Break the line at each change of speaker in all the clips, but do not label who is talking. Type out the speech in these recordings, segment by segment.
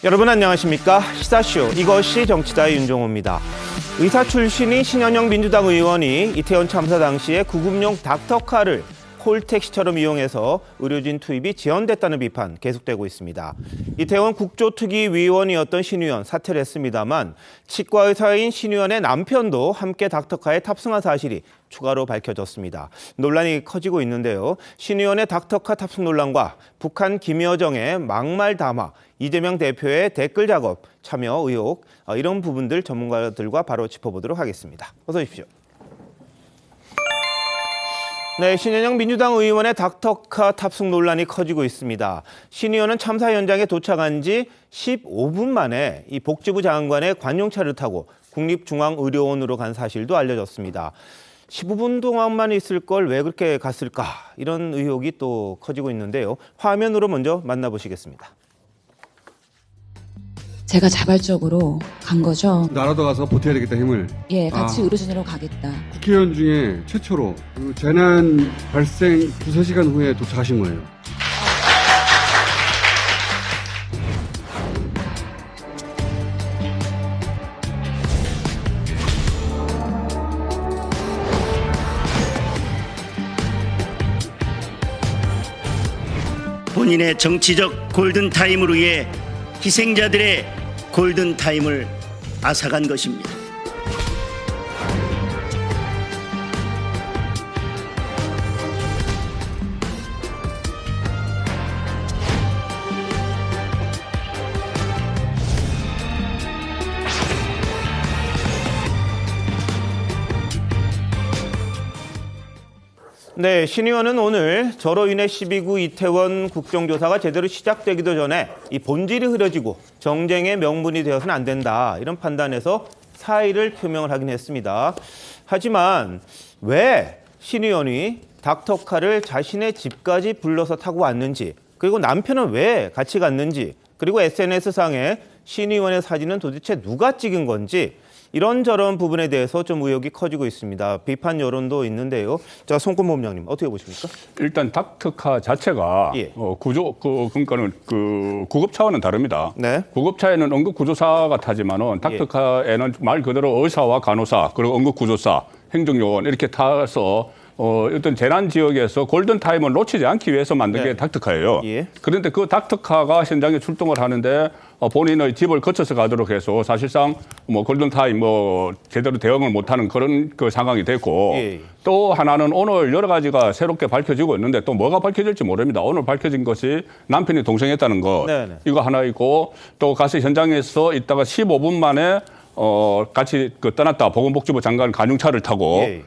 여러분 안녕하십니까? 시사쇼 이것이 정치다의 윤종호입니다. 의사 출신인 신현영 민주당 의원이 이태원 참사 당시에 구급용 닥터카를 콜택시처럼 이용해서 의료진 투입이 지연됐다는 비판 계속되고 있습니다. 이태원 국조특위위원이었던 신 의원 사퇴를 했습니다만 치과 의사인 신 의원의 남편도 함께 닥터카에 탑승한 사실이 추가로 밝혀졌습니다. 논란이 커지고 있는데요. 신 의원의 닥터카 탑승 논란과 북한 김여정의 막말 담화, 이재명 대표의 댓글 작업 참여 의혹, 이런 부분들 전문가들과 바로 짚어보도록 하겠습니다. 어서 오십시오. 네, 신현영 민주당 의원의 닥터카 탑승 논란이 커지고 있습니다. 신 의원은 참사 현장에 도착한 지 15분 만에 이 복지부 장관의 관용차를 타고 국립중앙의료원으로 간 사실도 알려졌습니다. 15분 동안만 있을 걸 왜 그렇게 갔을까? 이런 의혹이 또 커지고 있는데요. 화면으로 먼저 만나보시겠습니다.
제가 자발적으로 간 거죠.
나라도 가서 보태야 되겠다 힘을.
예, 같이 의료진으로 가겠다.
국회의원 중에 최초로 그 재난 발생 2~3시간 후에 도착하신 거예요.
본인의 정치적 골든타임을 위해 희생자들의 골든타임을 앗아간 것입니다.
네, 신 의원은 오늘 저로 인해 12구 이태원 국정조사가 제대로 시작되기도 전에 이 본질이 흐려지고 정쟁의 명분이 되어서는 안 된다. 이런 판단에서 사의를 표명을 하긴 했습니다. 하지만 왜 신 의원이 닥터카를 자신의 집까지 불러서 타고 왔는지, 그리고 남편은 왜 같이 갔는지, 그리고 SNS상에 신 의원의 사진은 도대체 누가 찍은 건지 이런저런 부분에 대해서 좀 의혹이 커지고 있습니다. 비판 여론도 있는데요. 자, 송권 본부장님 어떻게 보십니까?
일단 닥터카 자체가
예.
그러니까는 구급차와는 다릅니다.
네.
구급차에는 응급구조사가 타지만은 닥터카에는 말 그대로 의사와 간호사 그리고 응급구조사, 행정요원 이렇게 타서 어떤 재난 지역에서 골든 타임을 놓치지 않기 위해서 만든 게 닥터카예요.
예.
그런데 그 닥터카가 현장에 출동을 하는데 본인의 집을 거쳐서 가도록 해서 사실상 골든 타임 제대로 대응을 못하는 그런 그 상황이 됐고
예.
또 하나는 오늘 여러 가지가 새롭게 밝혀지고 있는데 또 뭐가 밝혀질지 모릅니다. 오늘 밝혀진 것이 남편이 동생했다는 것
네네.
이거 하나 있고 또 가서 현장에서 있다가 15분 만에 같이 떠났다. 보건복지부 장관 관용차를 타고
예.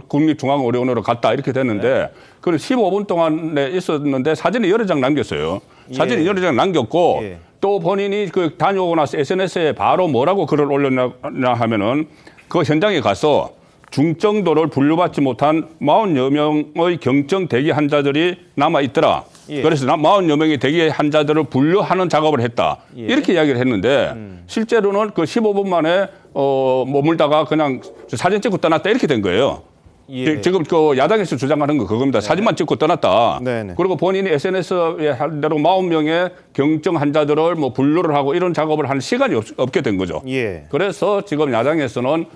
국립중앙의료원으로 갔다 이렇게 됐는데 그는 15분 동안에 있었는데 사진이 여러 장 남겼어요. 사진이
예.
여러 장 남겼고
예.
또 본인이 다녀오고 나서 SNS에 바로 뭐라고 글을 올렸냐 하면은 그 현장에 가서 중증도를 분류받지 못한 40여 명의 경증 대기 환자들이 남아 있더라.
예.
그래서 40여 명의 대기 환자들을 분류하는 작업을 했다.
예.
이렇게 이야기를 했는데 실제로는 그 15분 만에 머물다가 그냥 사진 찍고 떠났다 이렇게 된 거예요.
예.
지금 그 야당에서 주장하는 거 그겁니다. 사진만 찍고 떠났다.
네네.
그리고 본인이 SNS에 할 대로 40명의 경증 환자들을 분류를 하고 이런 작업을 하는 시간이 없게 된 거죠.
예.
그래서 지금 야당에서는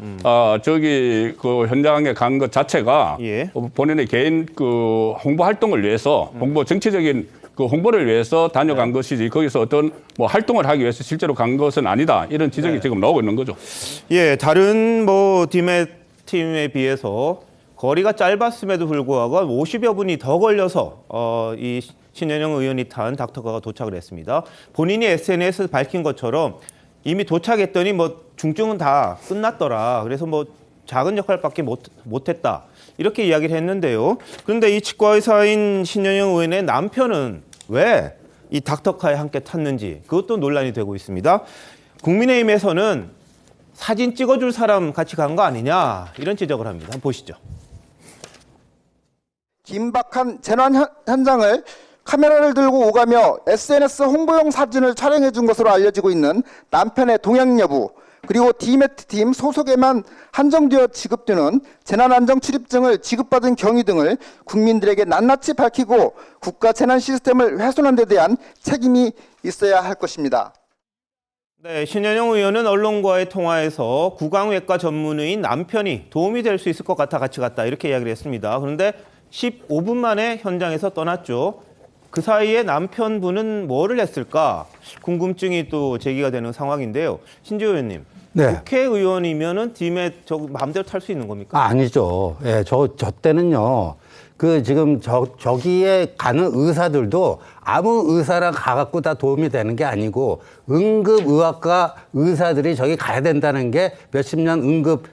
그 현장에 간 것 자체가
예.
본인의 개인 그 홍보 활동을 위해서 정치적인 그 홍보를 위해서 다녀간 것이지 거기서 어떤 활동을 하기 위해서 실제로 간 것은 아니다. 이런 지적이 지금 나오고 있는 거죠.
예, 다른 디메 팀에 비해서 거리가 짧았음에도 불구하고 50여 분이 더 걸려서 이 신현영 의원이 탄 닥터카가 도착을 했습니다. 본인이 SNS에서 밝힌 것처럼 이미 도착했더니 중증은 다 끝났더라. 그래서 작은 역할밖에 못했다. 이렇게 이야기를 했는데요. 그런데 이 치과의사인 신현영 의원의 남편은 왜 이 닥터카에 함께 탔는지 그것도 논란이 되고 있습니다. 국민의힘에서는 사진 찍어줄 사람 같이 간 거 아니냐 이런 지적을 합니다. 한번 보시죠.
긴박한 재난 현장을 카메라를 들고 오가며 SNS 홍보용 사진을 촬영해 준 것으로 알려지고 있는 남편의 동행 여부, 그리고 디메트팀 소속에만 한정되어 지급되는 재난안전출입증을 지급받은 경위 등을 국민들에게 낱낱이 밝히고 국가 재난 시스템을 훼손한 데 대한 책임이 있어야 할 것입니다.
네, 신현영 의원은 언론과의 통화에서 구강외과 전문의인 남편이 도움이 될 수 있을 것 같아 같이 갔다 이렇게 이야기를 했습니다. 그런데 15분 만에 현장에서 떠났죠. 그 사이에 남편분은 뭐를 했을까 궁금증이 또 제기가 되는 상황인데요. 신지호 의원님,
네.
국회의원이면은 팀에 마음대로 탈 수 있는 겁니까?
아니죠. 예, 저 때는요. 지금 저기에 가는 의사들도 아무 의사랑 가갖고 다 도움이 되는 게 아니고 응급의학과 의사들이 저기 가야 된다는 게 몇십 년 응급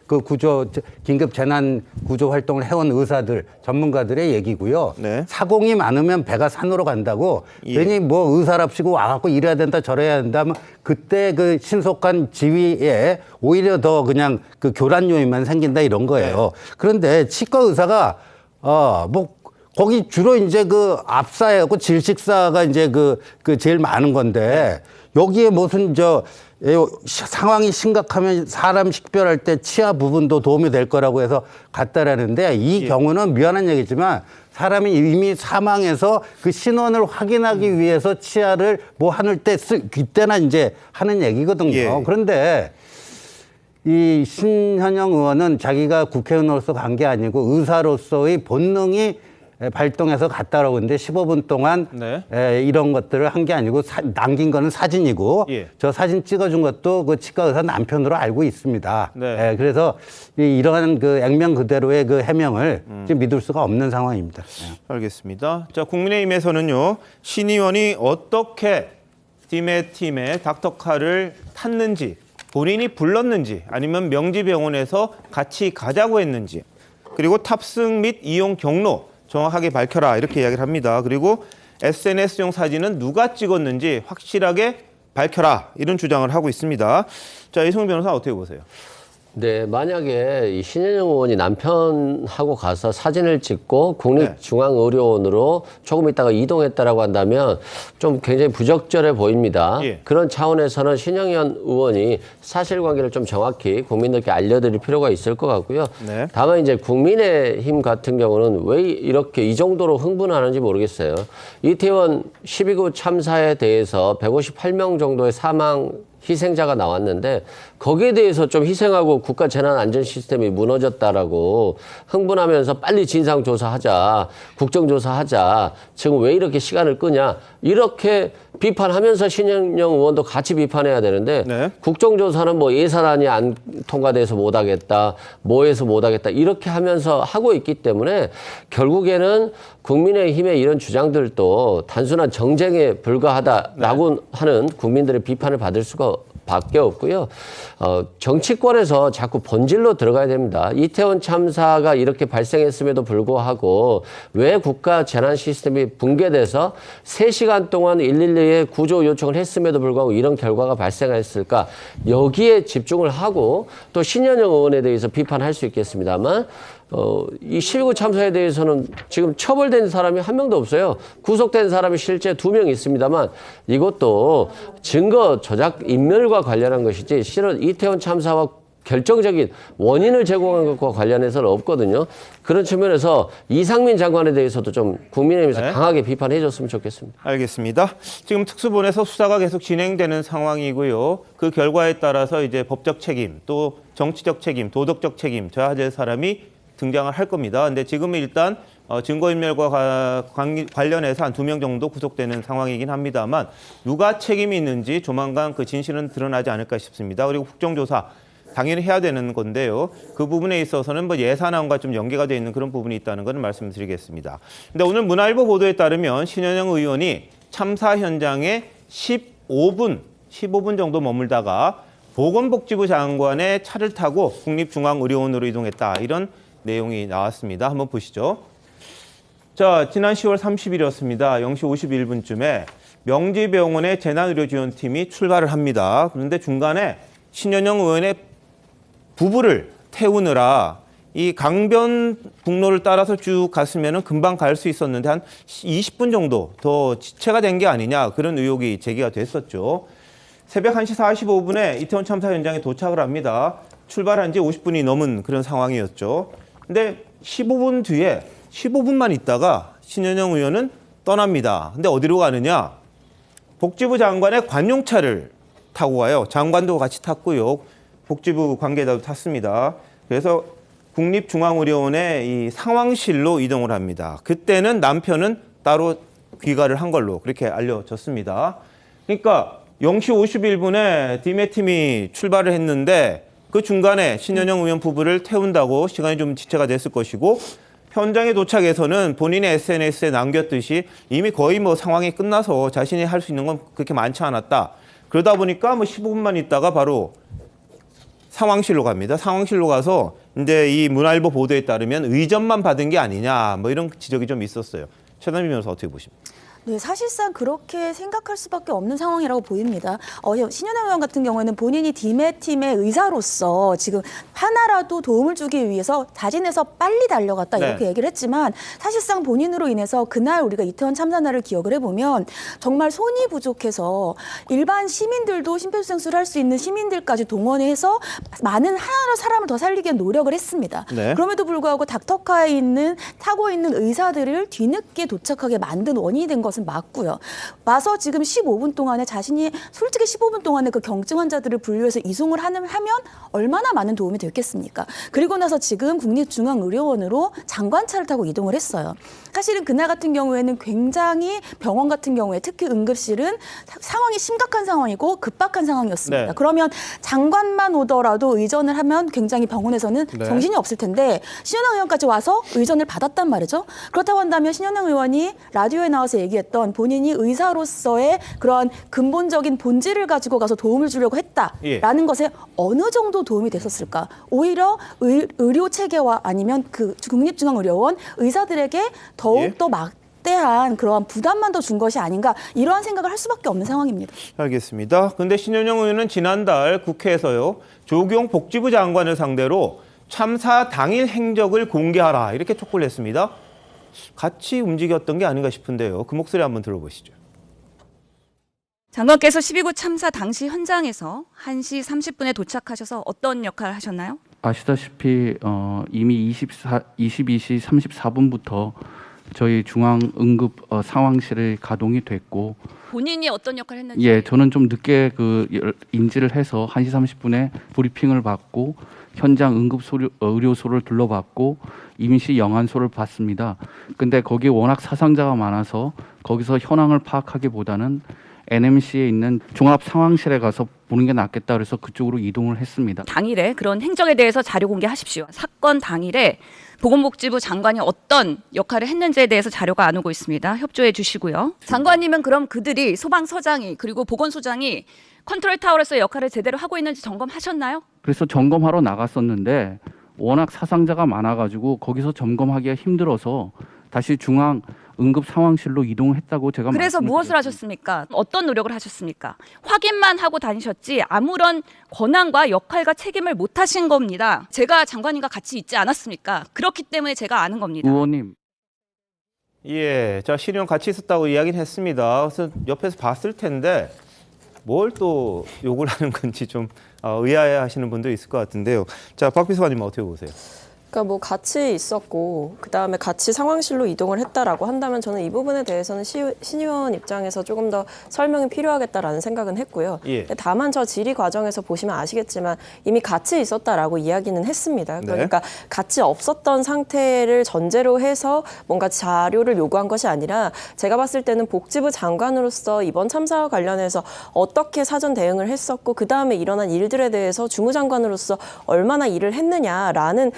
긴급 재난 구조 활동을 해온 의사들, 전문가들의 얘기고요.
네.
사공이 많으면 배가 산으로 간다고
예.
괜히 뭐 의사랍시고 와갖고 이래야 된다 저래야 된다 하면 그때 그 신속한 지휘에 오히려 더 그냥 그 교란 요인만 생긴다 이런 거예요.
네.
그런데 치과 의사가 거기 주로 이제 그 압사하고 질식사가 이제 그 제일 많은 건데 여기에 무슨 상황이 심각하면 사람 식별할 때 치아 부분도 도움이 될 거라고 해서 갔다라는데 이 경우는 미안한 얘기지만 사람이 이미 사망해서 그 신원을 확인하기 위해서 치아를 뭐 하늘 때 그때나 이제 하는 얘기거든요.
예.
그런데 이 신현영 의원은 자기가 국회의원으로서 간 게 아니고 의사로서의 본능이 발동해서 갔다라고 했는데 15분 동안
네.
이런 것들을 한 게 아니고 남긴 거는 사진이고
예.
저 사진 찍어준 것도 그 치과 의사 남편으로 알고 있습니다.
네.
그래서 이러한 그 액면 그대로의 그 해명을 지금 믿을 수가 없는 상황입니다.
알겠습니다. 자, 국민의힘에서는요, 신 의원이 어떻게 팀의 닥터카를 탔는지, 본인이 불렀는지, 아니면 명지병원에서 같이 가자고 했는지, 그리고 탑승 및 이용 경로 정확하게 밝혀라 이렇게 이야기를 합니다. 그리고 SNS용 사진은 누가 찍었는지 확실하게 밝혀라 이런 주장을 하고 있습니다. 자, 이승훈 변호사 어떻게 보세요?
네, 만약에 이 신현영 의원이 남편하고 가서 사진을 찍고 국립중앙의료원으로 조금 있다가 이동했다라고 한다면 좀 굉장히 부적절해 보입니다.
예.
그런 차원에서는 신현영 의원이 사실관계를 좀 정확히 국민들께 알려드릴 필요가 있을 것 같고요.
네.
다만 이제 국민의힘 같은 경우는 왜 이렇게 이 정도로 흥분하는지 모르겠어요. 이태원 12구 참사에 대해서 158명 정도의 사망 희생자가 나왔는데 거기에 대해서 좀 희생하고 국가 재난 안전 시스템이 무너졌다라고 흥분하면서 빨리 진상조사하자, 국정조사하자, 지금 왜 이렇게 시간을 끄냐 이렇게 비판하면서 신현영 의원도 같이 비판해야 되는데
네.
국정조사는 뭐 예산안이 안 통과돼서 못하겠다, 뭐해서 못하겠다 이렇게 하면서 하고 있기 때문에 결국에는 국민의힘의 이런 주장들도 단순한 정쟁에 불과하다라고 하는 국민들의 비판을 받을 수가 밖에 없고요. 정치권에서 자꾸 본질로 들어가야 됩니다. 이태원 참사가 이렇게 발생했음에도 불구하고 왜 국가 재난 시스템이 붕괴돼서 3시간 동안 112에 구조 요청을 했음에도 불구하고 이런 결과가 발생했을까? 여기에 집중을 하고 또 신현영 의원에 대해서 비판할 수 있겠습니다만 이 12구 참사에 대해서는 지금 처벌된 사람이 한 명도 없어요. 구속된 사람이 실제 2명 있습니다만 이것도 증거 조작 인멸과 관련한 것이지 실은 이태원 참사와 결정적인 원인을 제공한 것과 관련해서는 없거든요. 그런 측면에서 이상민 장관에 대해서도 좀 국민의힘에서
네.
강하게 비판해 줬으면 좋겠습니다.
알겠습니다. 지금 특수본에서 수사가 계속 진행되는 상황이고요. 그 결과에 따라서 이제 법적 책임, 또 정치적 책임, 도덕적 책임 져야 될 사람이 등장을 할 겁니다. 근데 지금은 일단 증거인멸과 관련해서 한 2명 정도 구속되는 상황이긴 합니다만 누가 책임이 있는지 조만간 그 진실은 드러나지 않을까 싶습니다. 그리고 국정조사 당연히 해야 되는 건데요. 그 부분에 있어서는 뭐 예산안과 좀 연계가 되어 있는 그런 부분이 있다는 것을 말씀드리겠습니다. 근데 오늘 문화일보 보도에 따르면 신현영 의원이 참사 현장에 15분 정도 머물다가 보건복지부 장관의 차를 타고 국립중앙의료원으로 이동했다. 이런 내용이 나왔습니다. 한번 보시죠. 자, 지난 10월 30일이었습니다. 0시 51분쯤에 명지병원의 재난의료지원팀이 출발을 합니다. 그런데 중간에 신현영 의원의 부부를 태우느라 이 강변북로를 따라서 쭉 갔으면 금방 갈 수 있었는데 한 20분 정도 더 지체가 된 게 아니냐 그런 의혹이 제기가 됐었죠. 새벽 1시 45분에 이태원 참사 현장에 도착을 합니다. 출발한 지 50분이 넘은 그런 상황이었죠. 근데 15분 뒤에 15분만 있다가 신현영 의원은 떠납니다. 근데 어디로 가느냐? 복지부 장관의 관용차를 타고 가요. 장관도 같이 탔고요. 복지부 관계자도 탔습니다. 그래서 국립중앙의료원의 이 상황실로 이동을 합니다. 그때는 남편은 따로 귀가를 한 걸로 그렇게 알려졌습니다. 그러니까 0시 51분에 디메팀이 출발을 했는데 그 중간에 신현영 의원 부부를 태운다고 시간이 좀 지체가 됐을 것이고 현장에 도착해서는 본인의 SNS에 남겼듯이 이미 거의 뭐 상황이 끝나서 자신이 할 수 있는 건 그렇게 많지 않았다. 그러다 보니까 뭐 15분만 있다가 바로 상황실로 갑니다. 상황실로 가서 이제 이 문화일보 보도에 따르면 의전만 받은 게 아니냐 뭐 이런 지적이 좀 있었어요. 최단비 변호사 어떻게 보십니까?
네, 사실상 그렇게 생각할 수밖에 없는 상황이라고 보입니다. 신현영 의원 같은 경우에는 본인이 디메팀의 의사로서 지금 하나라도 도움을 주기 위해서 자진해서 빨리 달려갔다 이렇게 얘기를 했지만 사실상 본인으로 인해서 그날 우리가 이태원 참사날을 기억을 해보면 정말 손이 부족해서 일반 시민들도 심폐소생술을 할 수 있는 시민들까지 동원해서 많은 하나로 사람을 더 살리기 위한 노력을 했습니다.
네.
그럼에도 불구하고 닥터카에 타고 있는 의사들을 뒤늦게 도착하게 만든 원인이 된 것은 맞고요. 와서 지금 15분 동안에 자신이 솔직히 15분 동안에 그 경증 환자들을 분류해서 이송을 하면 얼마나 많은 도움이 됐겠습니까? 그리고 나서 지금 국립중앙의료원으로 장관차를 타고 이동을 했어요. 사실은 그날 같은 경우에는 굉장히 병원 같은 경우에 특히 응급실은 상황이 심각한 상황이고 급박한 상황이었습니다.
네.
그러면 장관만 오더라도 의전을 하면 굉장히 병원에서는 정신이 없을 텐데 신현영 의원까지 와서 의전을 받았단 말이죠. 그렇다고 한다면 신현영 의원이 라디오에 나와서 얘기했던 본인이 의사로서의 그런 근본적인 본질을 가지고 가서 도움을 주려고 했다라는 것에 어느 정도 도움이 됐었을까? 오히려 의료 체계와 아니면 그 국립중앙의료원 의사들에게 더욱더 막대한 그러한 부담만 더 준 것이 아닌가 이러한 생각을 할 수밖에 없는 상황입니다.
알겠습니다. 그런데 신현영 의원은 지난달 국회에서요. 조경 복지부 장관을 상대로 참사 당일 행적을 공개하라 이렇게 촉구를 했습니다. 같이 움직였던 게 아닌가 싶은데요. 그 목소리 한번 들어보시죠.
장관께서 12구 참사 당시 현장에서 1시 30분에 도착하셔서 어떤 역할을 하셨나요?
아시다시피 이미 22시 34분부터 저희 중앙응급 상황실을 가동이 됐고
본인이 어떤 역할을 했는지?
예, 저는 좀 늦게 인지를 해서 1시 30분에 브리핑을 받고 현장 응급 의료소를 둘러봤고 임시 영안소를 봤습니다. 근데 거기에 워낙 사상자가 많아서 거기서 현황을 파악하기보다는 NMC에 있는 종합 상황실에 가서 보는 게 낫겠다 그래서 그쪽으로 이동을 했습니다.
당일에 그런 행적에 대해서 자료 공개하십시오. 사건 당일에 보건복지부 장관이 어떤 역할을 했는지에 대해서 자료가 안 오고 있습니다. 협조해 주시고요. 장관님은 그럼 그들이 소방서장이 그리고 보건소장이 컨트롤 타워에서 역할을 제대로 하고 있는지 점검하셨나요?
그래서 점검하러 나갔었는데 워낙 사상자가 많아가지고 거기서 점검하기가 힘들어서 다시 중앙 응급 상황실로 이동했다고 제가
그래서 무엇을 하셨습니까? 어떤 노력을 하셨습니까? 확인만 하고 다니셨지 아무런 권한과 역할과 책임을 못 하신 겁니다. 제가 장관님과 같이 있지 않았습니까? 그렇기 때문에 제가 아는 겁니다.
의원님.
예, 자 신현 같이 있었다고 이야기는 했습니다. 그래서 옆에서 봤을 텐데 뭘 또 욕을 하는 건지 좀 의아해하시는 분도 있을 것 같은데요. 자, 박 비서관님 어떻게 보세요?
그러니까 뭐 같이 있었고 그다음에 같이 상황실로 이동을 했다라고 한다면 저는 이 부분에 대해서는 신 의원 입장에서 조금 더 설명이 필요하겠다라는 생각은 했고요.
예.
다만 저 질의 과정에서 보시면 아시겠지만 이미 같이 있었다라고 이야기는 했습니다. 그러니까 같이 없었던 상태를 전제로 해서 뭔가 자료를 요구한 것이 아니라 제가 봤을 때는 복지부 장관으로서 이번 참사와 관련해서 어떻게 사전 대응을 했었고 그다음에 일어난 일들에 대해서 주무장관으로서 얼마나 일을 했느냐라는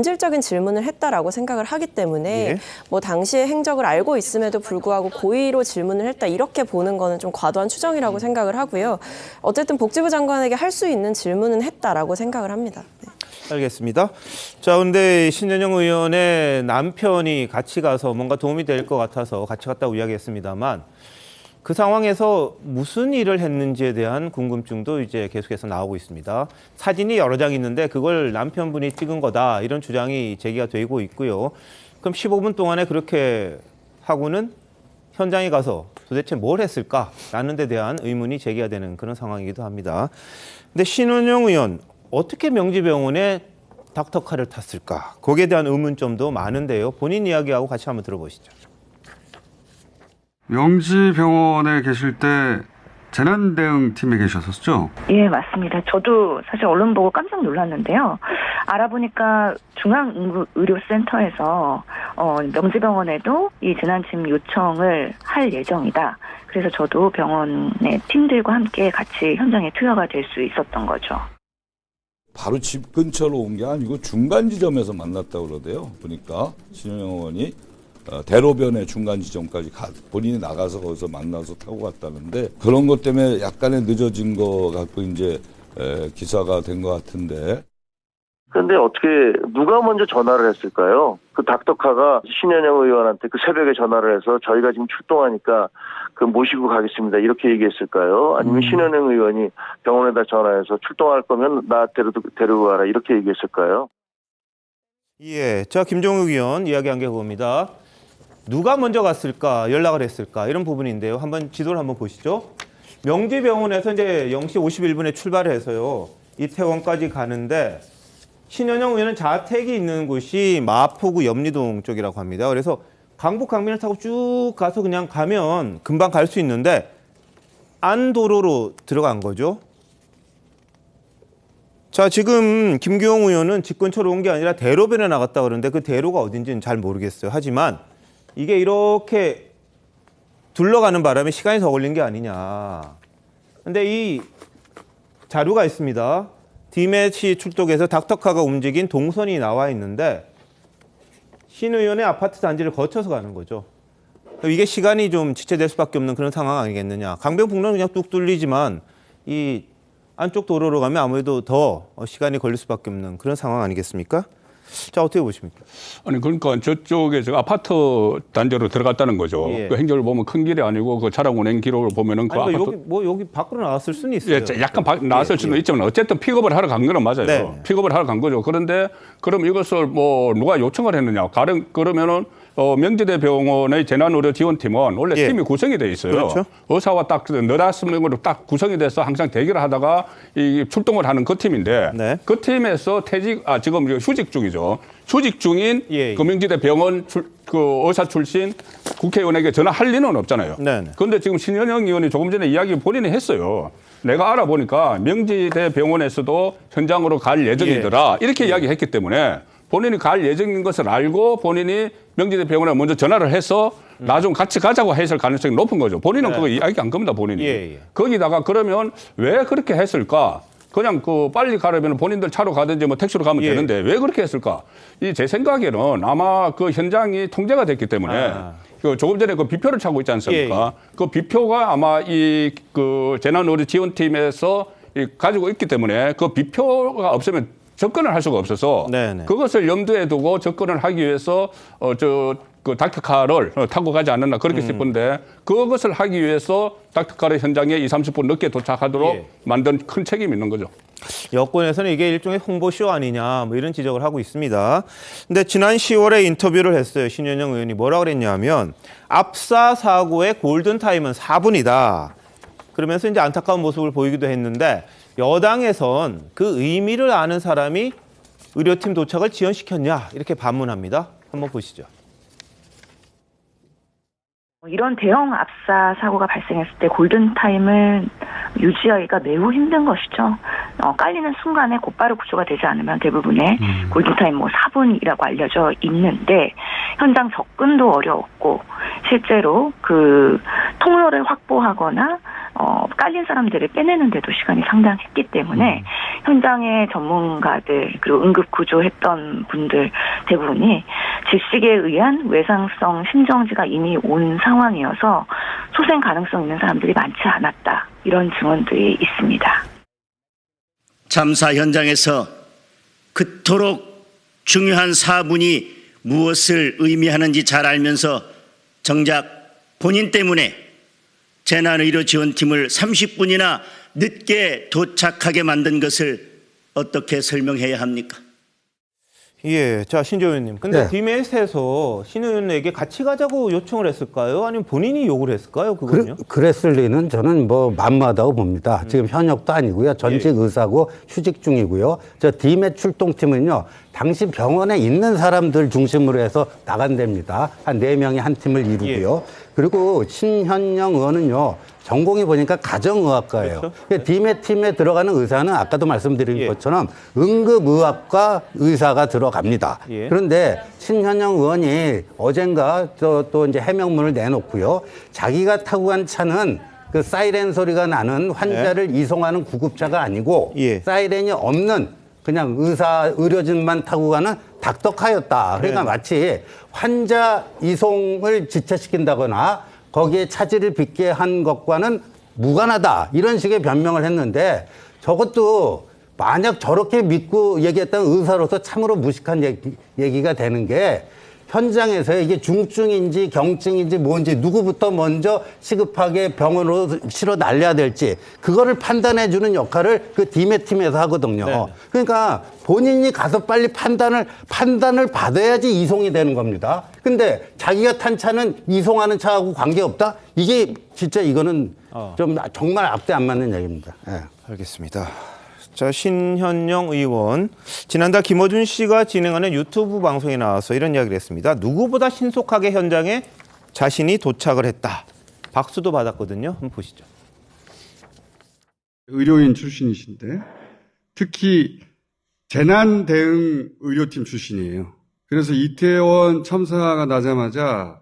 본질적인 질문을 했다라고 생각을 하기 때문에 뭐 당시의 행적을 알고 있음에도 불구하고 고의로 질문을 했다 이렇게 보는 거는 좀 과도한 추정이라고 생각을 하고요. 어쨌든 복지부 장관에게 할 수 있는 질문은 했다라고 생각을 합니다. 네.
알겠습니다. 자, 근데 신현영 의원의 남편이 같이 가서 뭔가 도움이 될 것 같아서 같이 갔다고 이야기했습니다만 그 상황에서 무슨 일을 했는지에 대한 궁금증도 이제 계속해서 나오고 있습니다. 사진이 여러 장 있는데 그걸 남편분이 찍은 거다 이런 주장이 제기가 되고 있고요. 그럼 15분 동안에 그렇게 하고는 현장에 가서 도대체 뭘 했을까라는 데 대한 의문이 제기가 되는 그런 상황이기도 합니다. 근데 신현영 의원 어떻게 명지병원에 닥터카를 탔을까? 거기에 대한 의문점도 많은데요. 본인 이야기하고 같이 한번 들어보시죠.
명지병원에 계실 때 재난대응팀에 계셨었죠?
예, 맞습니다. 저도 사실 언론 보고 깜짝 놀랐는데요. 알아보니까 중앙응급의료센터에서 명지병원에도 이 재난팀 요청을 할 예정이다. 그래서 저도 병원의 팀들과 함께 같이 현장에 투여가 될 수 있었던 거죠.
바로 집 근처로 온 게 아니고 중간 지점에서 만났다고 그러대요. 보니까 신현영 의원이 대로변의 중간 지점까지 본인이 나가서 거기서 만나서 타고 갔다는데 그런 것 때문에 약간의 늦어진 거 갖고 이제 기사가 된 것 같은데.
그런데 어떻게 누가 먼저 전화를 했을까요? 그 닥터카가 신현영 의원한테 그 새벽에 전화를 해서 저희가 지금 출동하니까 그 모시고 가겠습니다 이렇게 얘기했을까요? 아니면 신현영 의원이 병원에다 전화해서 출동할 거면 나 데리고 가라 이렇게 얘기했을까요?
예, 자 김종욱 의원 이야기한 게 그겁니다. 누가 먼저 갔을까, 연락을 했을까 이런 부분인데요. 한번 지도를 한번 보시죠. 명지병원에서 이제 0시 51분에 출발을 해서요. 이태원까지 가는데 신현영 의원은 자택이 있는 곳이 마포구 염리동 쪽이라고 합니다. 그래서 강북 강변을 타고 쭉 가서 그냥 가면 금방 갈 수 있는데 안도로로 들어간 거죠. 자, 지금 김규용 의원은 집 근처로 온 게 아니라 대로변에 나갔다 그러는데 그 대로가 어딘지는 잘 모르겠어요. 하지만 이게 이렇게 둘러가는 바람에 시간이 더 걸린 게 아니냐. 근데 이 자료가 있습니다. 디맷이 출동해서 닥터카가 움직인 동선이 나와 있는데 신 의원의 아파트 단지를 거쳐서 가는 거죠. 이게 시간이 좀 지체될 수밖에 없는 그런 상황 아니겠느냐. 강변북로는 그냥 뚝 뚫리지만 이 안쪽 도로로 가면 아무래도 더 시간이 걸릴 수밖에 없는 그런 상황 아니겠습니까? 자, 어떻게 보십니까?
아니 그러니까 저쪽에 저 아파트 단지로 들어갔다는 거죠.
예.
그 행적을 보면 큰 길이 아니고 그 차량 운행 기록을 보면은 그
아니,
아파트
여기 밖으로 나왔을 수는 있어요.
예, 약간 나왔을 수는 있지만 어쨌든 픽업을 하러 간 거는 맞아요.
네.
픽업을 하러 간 거죠. 그런데 그럼 이것을 뭐 누가 요청을 했느냐? 그러면은 명지대 병원의 재난의료 지원팀은 원래
예.
팀이 구성이 돼 있어요.
그렇죠.
의사와 딱 너다스명으로 딱 구성이 돼서 항상 대기를 하다가 이 출동을 하는 그 팀인데
네.
그 팀에서 지금 휴직 중이죠. 휴직 중인
예.
그 명지대 병원 그 의사 출신 국회의원에게 전화할 리는 없잖아요.
네네.
그런데 지금 신현영 의원이 조금 전에 이야기 본인이 했어요. 내가 알아보니까 명지대 병원에서도 현장으로 갈 예정이더라. 이렇게 이야기했기 때문에 본인이 갈 예정인 것을 알고 본인이 명지대 병원에 먼저 전화를 해서 나중 같이 가자고 했을 가능성이 높은 거죠. 본인은 그거 이야기 안 겁니다, 본인이.
예.
거기다가 그러면 왜 그렇게 했을까? 그냥 그 빨리 가려면 본인들 차로 가든지 뭐 택시로 가면 되는데 왜 그렇게 했을까? 제 생각에는 아마 그 현장이 통제가 됐기 때문에 그 조금 전에 그 비표를 찾고 있지 않습니까? 그 비표가 아마 이 그 재난의료 지원팀에서 가지고 있기 때문에 그 비표가 없으면 접근을 할 수가 없어서
네네.
그것을 염두에 두고 접근을 하기 위해서 그 닥터카를 타고 가지 않았나 그렇게 싶은데 그것을 하기 위해서 닥터카를 현장에 20-30분 늦게 도착하도록 만든 큰 책임이 있는 거죠.
여권에서는 이게 일종의 홍보쇼 아니냐 뭐 이런 지적을 하고 있습니다. 근데 지난 10월에 인터뷰를 했어요. 신현영 의원이 뭐라고 그랬냐면 압사 사고의 골든타임은 4분이다. 그러면서 이제 안타까운 모습을 보이기도 했는데 여당에선 그 의미를 아는 사람이 의료팀 도착을 지연시켰냐 이렇게 반문합니다. 한번 보시죠.
이런 대형 압사 사고가 발생했을 때 골든타임을 유지하기가 매우 힘든 것이죠. 깔리는 순간에 곧바로 구조가 되지 않으면 대부분의 골든타임 4분이라고 알려져 있는데 현장 접근도 어려웠고 실제로 그 통로를 확보하거나 깔린 사람들을 빼내는 데도 시간이 상당했기 때문에 현장의 전문가들 그리고 응급 구조했던 분들 대부분이 질식에 의한 외상성 심정지가 이미 온 상황이어서 소생 가능성 있는 사람들이 많지 않았다. 이런 증언들이 있습니다.
참사 현장에서 그토록 중요한 4분이 무엇을 의미하는지 잘 알면서 정작 본인 때문에 재난의료지원팀을 30분이나 늦게 도착하게 만든 것을 어떻게 설명해야 합니까?
예, 자 신조 의원님. 근데
네.
디맷에서 신 의원에게 같이 가자고 요청을 했을까요? 아니면 본인이 요구를 했을까요? 그거는요?
그랬을 리는 저는 뭐 만무하다고 봅니다. 지금 현역도 아니고요. 전직 의사고 휴직 중이고요. 저 디맷 출동팀은요. 당시 병원에 있는 사람들 중심으로 해서 나간답니다. 한 4명이 한 팀을 이루고요. 그리고 신현영 의원은요. 전공이 보니까 가정의학과예요.
그렇죠.
디메 팀에 들어가는 의사는 아까도 말씀드린
예.
것처럼 응급의학과 의사가 들어갑니다.
예.
그런데 신현영 의원이 어젠가 또 이제 해명문을 내놓고요. 자기가 타고 간 차는 그 사이렌 소리가 나는 환자를 이송하는 구급차가 아니고
예.
사이렌이 없는 그냥 의료진만 타고 가는 닥터카였다. 그러니까
네.
마치 환자 이송을 지체시킨다거나 거기에 차질을 빚게 한 것과는 무관하다. 이런 식의 변명을 했는데 저것도 만약 저렇게 믿고 얘기했던 의사로서 참으로 무식한 얘기가 되는 게 현장에서 이게 중증인지 경증인지 뭔지 누구부터 먼저 시급하게 병원으로 실어 날려야 될지 그거를 판단해 주는 역할을 그 디메 팀에서 하거든요.
네.
그러니까 본인이 가서 빨리 판단을 받아야지 이송이 되는 겁니다. 근데 자기가 탄 차는 이송하는 차하고 관계없다? 이게 진짜 이거는 좀 정말 앞뒤 안 맞는 얘기입니다. 예.
알겠습니다. 자, 신현영 의원. 지난달 김어준 씨가 진행하는 유튜브 방송에 나와서 이런 이야기를 했습니다. 누구보다 신속하게 현장에 자신이 도착을 했다. 박수도 받았거든요. 한번 보시죠.
의료인 출신이신데 특히 재난 대응 의료팀 출신이에요. 그래서 이태원 참사가 나자마자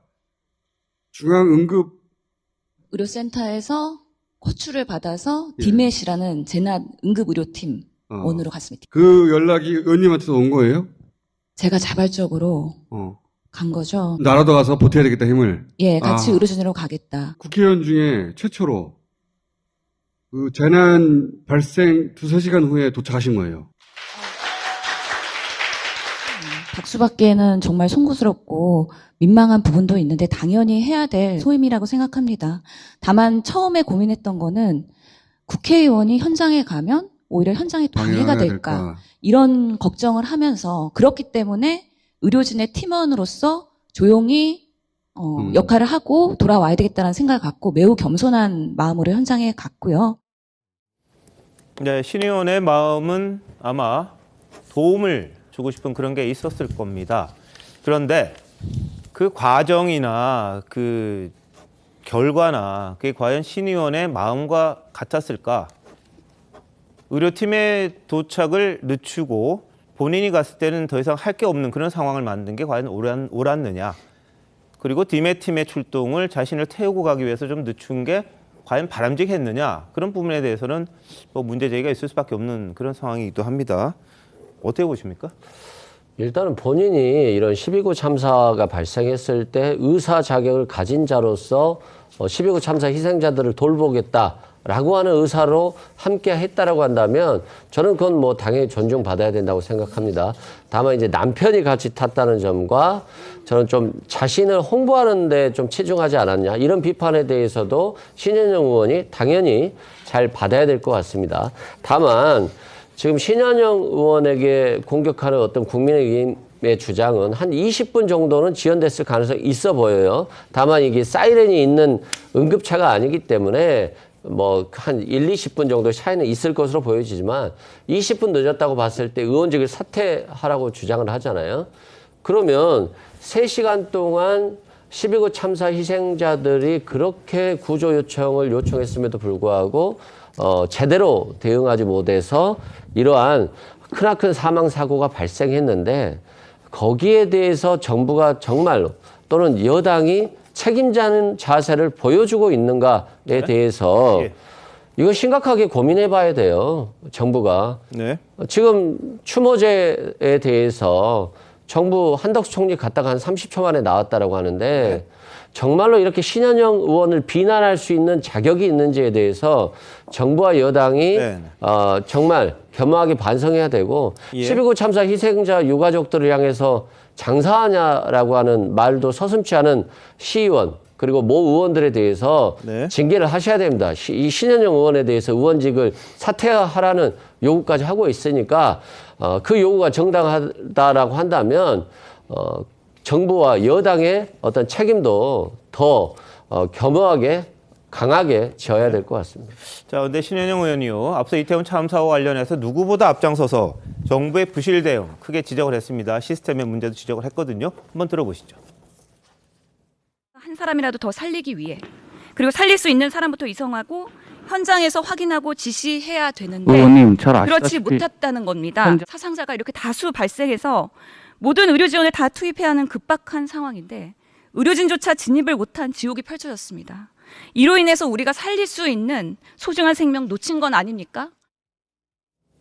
중앙응급
의료센터에서 호출을 받아서
예.
디메시라는 재난 응급의료팀 원으로 갔습니다.
그 연락이 의원님한테도 온 거예요?
제가 자발적으로 간 거죠.
나라도 가서 보태야 되겠다 힘을.
예, 같이 의료진으로 가겠다.
국회의원 중에 최초로 그 재난 발생 2-3시간 후에 도착하신 거예요.
박수받기에는 정말 송구스럽고 민망한 부분도 있는데 당연히 해야 될 소임이라고 생각합니다. 다만 처음에 고민했던 거는 국회의원이 현장에 가면 오히려 현장에 방해가 될까 이런 걱정을 하면서 그렇기 때문에 의료진의 팀원으로서 조용히 역할을 하고 돌아와야 되겠다는 생각을 갖고 매우 겸손한 마음으로 현장에 갔고요.
네, 신 의원의 마음은 아마 도움을 주고 싶은 그런 게 있었을 겁니다. 그런데 그 과정이나 그 결과나 그게 과연 신 의원의 마음과 같았을까? 의료팀의 도착을 늦추고 본인이 갔을 때는 더 이상 할 게 없는 그런 상황을 만든 게 과연 옳았느냐? 그리고 디메 팀의 출동을 자신을 태우고 가기 위해서 좀 늦춘 게 과연 바람직했느냐? 그런 부분에 대해서는 뭐 문제 제기가 있을 수밖에 없는 그런 상황이기도 합니다. 어떻게 보십니까?
일단은 본인이 이런 12구 참사가 발생했을 때 의사 자격을 가진 자로서 12구 참사 희생자들을 돌보겠다라고 하는 의사로 함께 했다라고 한다면 저는 그건 뭐 당연히 존중받아야 된다고 생각합니다. 다만 이제 남편이 같이 탔다는 점과 저는 좀 자신을 홍보하는 데 좀 치중하지 않았냐 이런 비판에 대해서도 신현영 의원이 당연히 잘 받아야 될 것 같습니다. 다만 지금 신현영 의원에게 공격하는 어떤 국민의힘의 주장은 한 20분 정도는 지연됐을 가능성이 있어 보여요. 다만 이게 사이렌이 있는 응급차가 아니기 때문에 뭐 한 1-20분 정도 차이는 있을 것으로 보여지지만 20분 늦었다고 봤을 때 의원직을 사퇴하라고 주장을 하잖아요. 그러면 3시간 동안 12구 참사 희생자들이 그렇게 구조 요청을 요청했음에도 불구하고 제대로 대응하지 못해서 이러한 크나큰 사망 사고가 발생했는데 거기에 대해서 정부가 정말로 또는 여당이 책임자는 자세를 보여주고 있는가에 대해서 이거 심각하게 고민해 봐야 돼요. 정부가.
네.
지금 추모제에 대해서 정부 한덕수 총리 갔다가 한 30초 만에 나왔다라고 하는데 정말로 이렇게 신현영 의원을 비난할 수 있는 자격이 있는지에 대해서 정부와 여당이 정말 겸허하게 반성해야 되고 12구 참사 희생자 유가족들을 향해서 장사하냐라고 하는 말도 서슴지 않은 시의원 그리고 모 의원들에 대해서 징계를 하셔야 됩니다. 이 신현영 의원에 대해서 의원직을 사퇴하라는 요구까지 하고 있으니까 그 요구가 정당하다라고 한다면 정부와 여당의 어떤 책임도 더 겸허하게 강하게 지어야 될 것 같습니다.
자, 근데 신현영 의원이요. 앞서 이태원 참사와 관련해서 누구보다 앞장서서 정부의 부실 대응 크게 지적을 했습니다. 시스템의 문제도 지적을 했거든요. 한번 들어보시죠.
한 사람이라도 더 살리기 위해 그리고 살릴 수 있는 사람부터 이송하고 현장에서 확인하고 지시해야 되는데
의원님, 잘
그렇지
아시다시피
못했다는 겁니다. 사상자가 이렇게 다수 발생해서 모든 의료 지원을 다 투입해야 하는 급박한 상황인데 의료진조차 진입을 못한 지옥이 펼쳐졌습니다. 이로 인해서 우리가 살릴 수 있는 소중한 생명 놓친 건 아닙니까?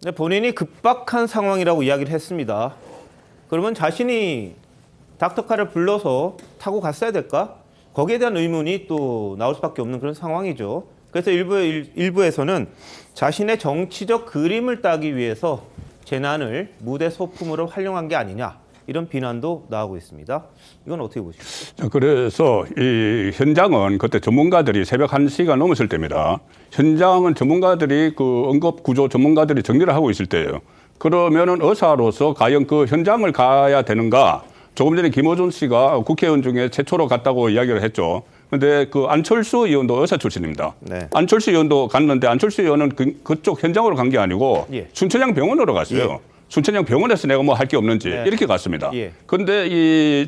네, 본인이 급박한 상황이라고 이야기를 했습니다. 그러면 자신이 닥터카를 불러서 타고 갔어야 될까? 거기에 대한 의문이 또 나올 수밖에 없는 그런 상황이죠. 그래서 일부에서는 자신의 정치적 그림을 따기 위해서 재난을 무대 소품으로 활용한 게 아니냐, 이런 비난도 나오고 있습니다. 이건 어떻게 보십니까?
그래서 이 현장은 그때 전문가들이 새벽 1시가 넘었을 때입니다. 현장은 전문가들이 그 응급구조 전문가들이 정리를 하고 있을 때예요. 그러면은 의사로서 과연 그 현장을 가야 되는가? 조금 전에 김어준 씨가 국회의원 중에 최초로 갔다고 이야기를 했죠. 근데 그 안철수 의원도 의사 출신입니다.
네.
안철수 의원도 갔는데 안철수 의원은 그쪽 현장으로 간 게 아니고
예.
순천향 병원으로 갔어요.
예.
순천향 병원에서 내가 뭐 할 게 없는지
네.
이렇게 갔습니다.
예.
근데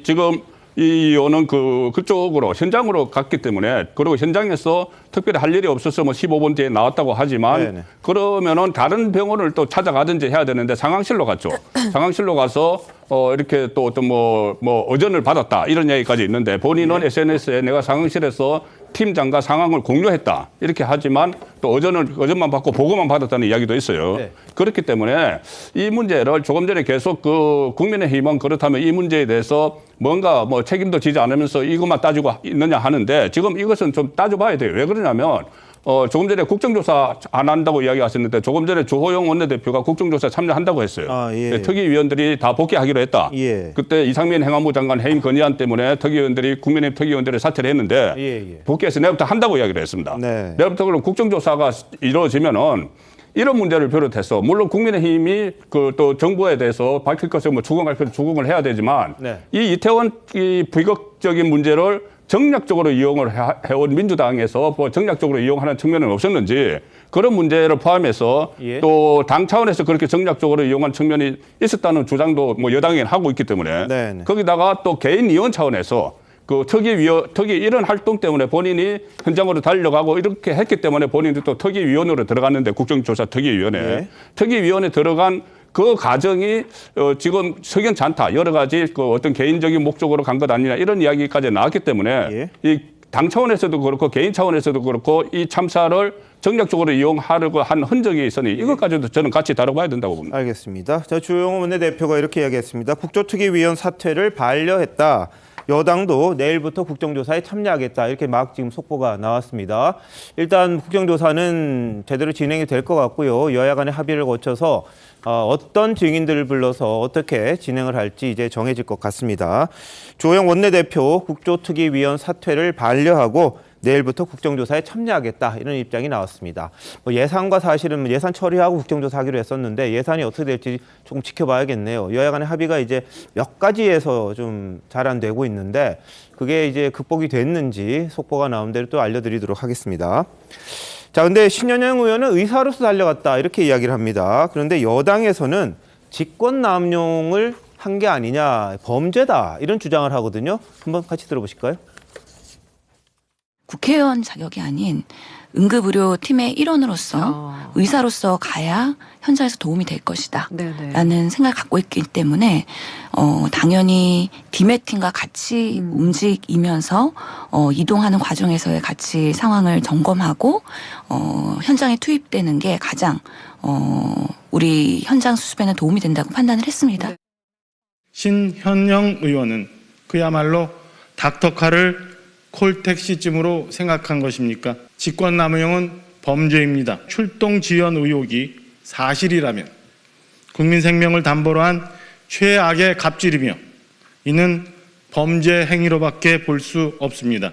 지금 이 의원은 그쪽으로 현장으로 갔기 때문에, 그리고 현장에서 특별히 할 일이 없어서 뭐 15분 뒤에 나왔다고 하지만
네네.
그러면은 다른 병원을 또 찾아가든지 해야 되는데 상황실로 갔죠. 상황실로 가서 이렇게 또 어떤 뭐 의전을 받았다 이런 얘기까지 있는데, 본인은 SNS에 내가 상황실에서 팀장과 상황을 공유했다 이렇게 하지만 또 의전만 받고 보고만 받았다는 이야기도 있어요.
네.
그렇기 때문에 이 문제를 조금 전에 계속 그 국민의힘은 그렇다면 이 문제에 대해서 뭔가 뭐 책임도 지지 않으면서 이것만 따지고 있느냐 하는데, 지금 이것은 좀 따져봐야 돼요. 왜 그러냐면 조금 전에 국정조사 안 한다고 이야기하셨는데, 조금 전에 주호영 원내대표가 국정조사 참여한다고 했어요.
예.
특위위원들이 다 복귀하기로 했다.
예.
그때 이상민 행안부 장관 해임 건의안 때문에 국민의힘 특위위원들이 사퇴를 했는데
예.
복귀해서 내일부터 한다고 이야기를 했습니다.
네.
내일부터 그럼 국정조사가 이루어지면은 이런 문제를 비롯해서, 물론 국민의힘이 또 정부에 대해서 밝힐 것을 뭐 추궁을 해야 되지만
네.
이 이태원 이 비극적인 문제를 정략적으로 이용을 해온 민주당에서 뭐 정략적으로 이용하는 측면은 없었는지, 그런 문제를 포함해서
예.
또 당 차원에서 그렇게 정략적으로 이용한 측면이 있었다는 주장도 뭐 여당이 하고 있기 때문에
네네.
거기다가 또 개인 이원 차원에서 그 특위 이런 활동 때문에 본인이 현장으로 달려가고 이렇게 했기 때문에 본인도 또 특위위원으로 들어갔는데, 국정조사 특위위원회.
예.
특위위원회 들어간 그 과정이 지금 석연치 않다. 여러 가지 그 어떤 개인적인 목적으로 간 것 아니냐 이런 이야기까지 나왔기 때문에
예.
이 당 차원에서도 그렇고 개인 차원에서도 그렇고 이 참사를 정략적으로 이용하려고 한 흔적이 있으니 이것까지도 저는 같이 다뤄봐야 된다고 봅니다.
알겠습니다. 자, 주호영 원내대표가 이렇게 이야기했습니다. 국조특위위원 사퇴를 반려했다. 여당도 내일부터 국정조사에 참여하겠다. 이렇게 막 지금 속보가 나왔습니다. 일단 국정조사는 제대로 진행이 될 것 같고요. 여야 간의 합의를 거쳐서 어떤 증인들을 불러서 어떻게 진행을 할지 이제 정해질 것 같습니다. 주호영 원내대표 국조특위위원 사퇴를 반려하고 내일부터 국정조사에 참여하겠다, 이런 입장이 나왔습니다. 예산과 사실은 예산 처리하고 국정조사 하기로 했었는데 예산이 어떻게 될지 조금 지켜봐야겠네요. 여야 간의 합의가 이제 몇 가지에서 좀 잘 안 되고 있는데 그게 이제 극복이 됐는지 속보가 나온 대로 또 알려드리도록 하겠습니다. 자, 근데 신현영 의원은 의사로서 달려갔다 이렇게 이야기를 합니다. 그런데 여당에서는 직권남용을 한 게 아니냐, 범죄다 이런 주장을 하거든요. 한번 같이 들어보실까요?
국회의원 자격이 아닌 응급의료팀의 일원으로서 의사로서 가야 현장에서 도움이 될 것이다 라는 생각을 갖고 있기 때문에 당연히 디메팀과 같이 움직이면서 이동하는 과정에서의 같이 상황을 점검하고 현장에 투입되는 게 가장 우리 현장 수습에는 도움이 된다고 판단을 했습니다.
신현영 의원은 그야말로 닥터카를 콜택시쯤으로 생각한 것입니까? 직권남용은 범죄입니다. 출동 지연 의혹이 사실이라면 국민 생명을 담보로 한 최악의 갑질이며 이는 범죄 행위로밖에 볼 수 없습니다.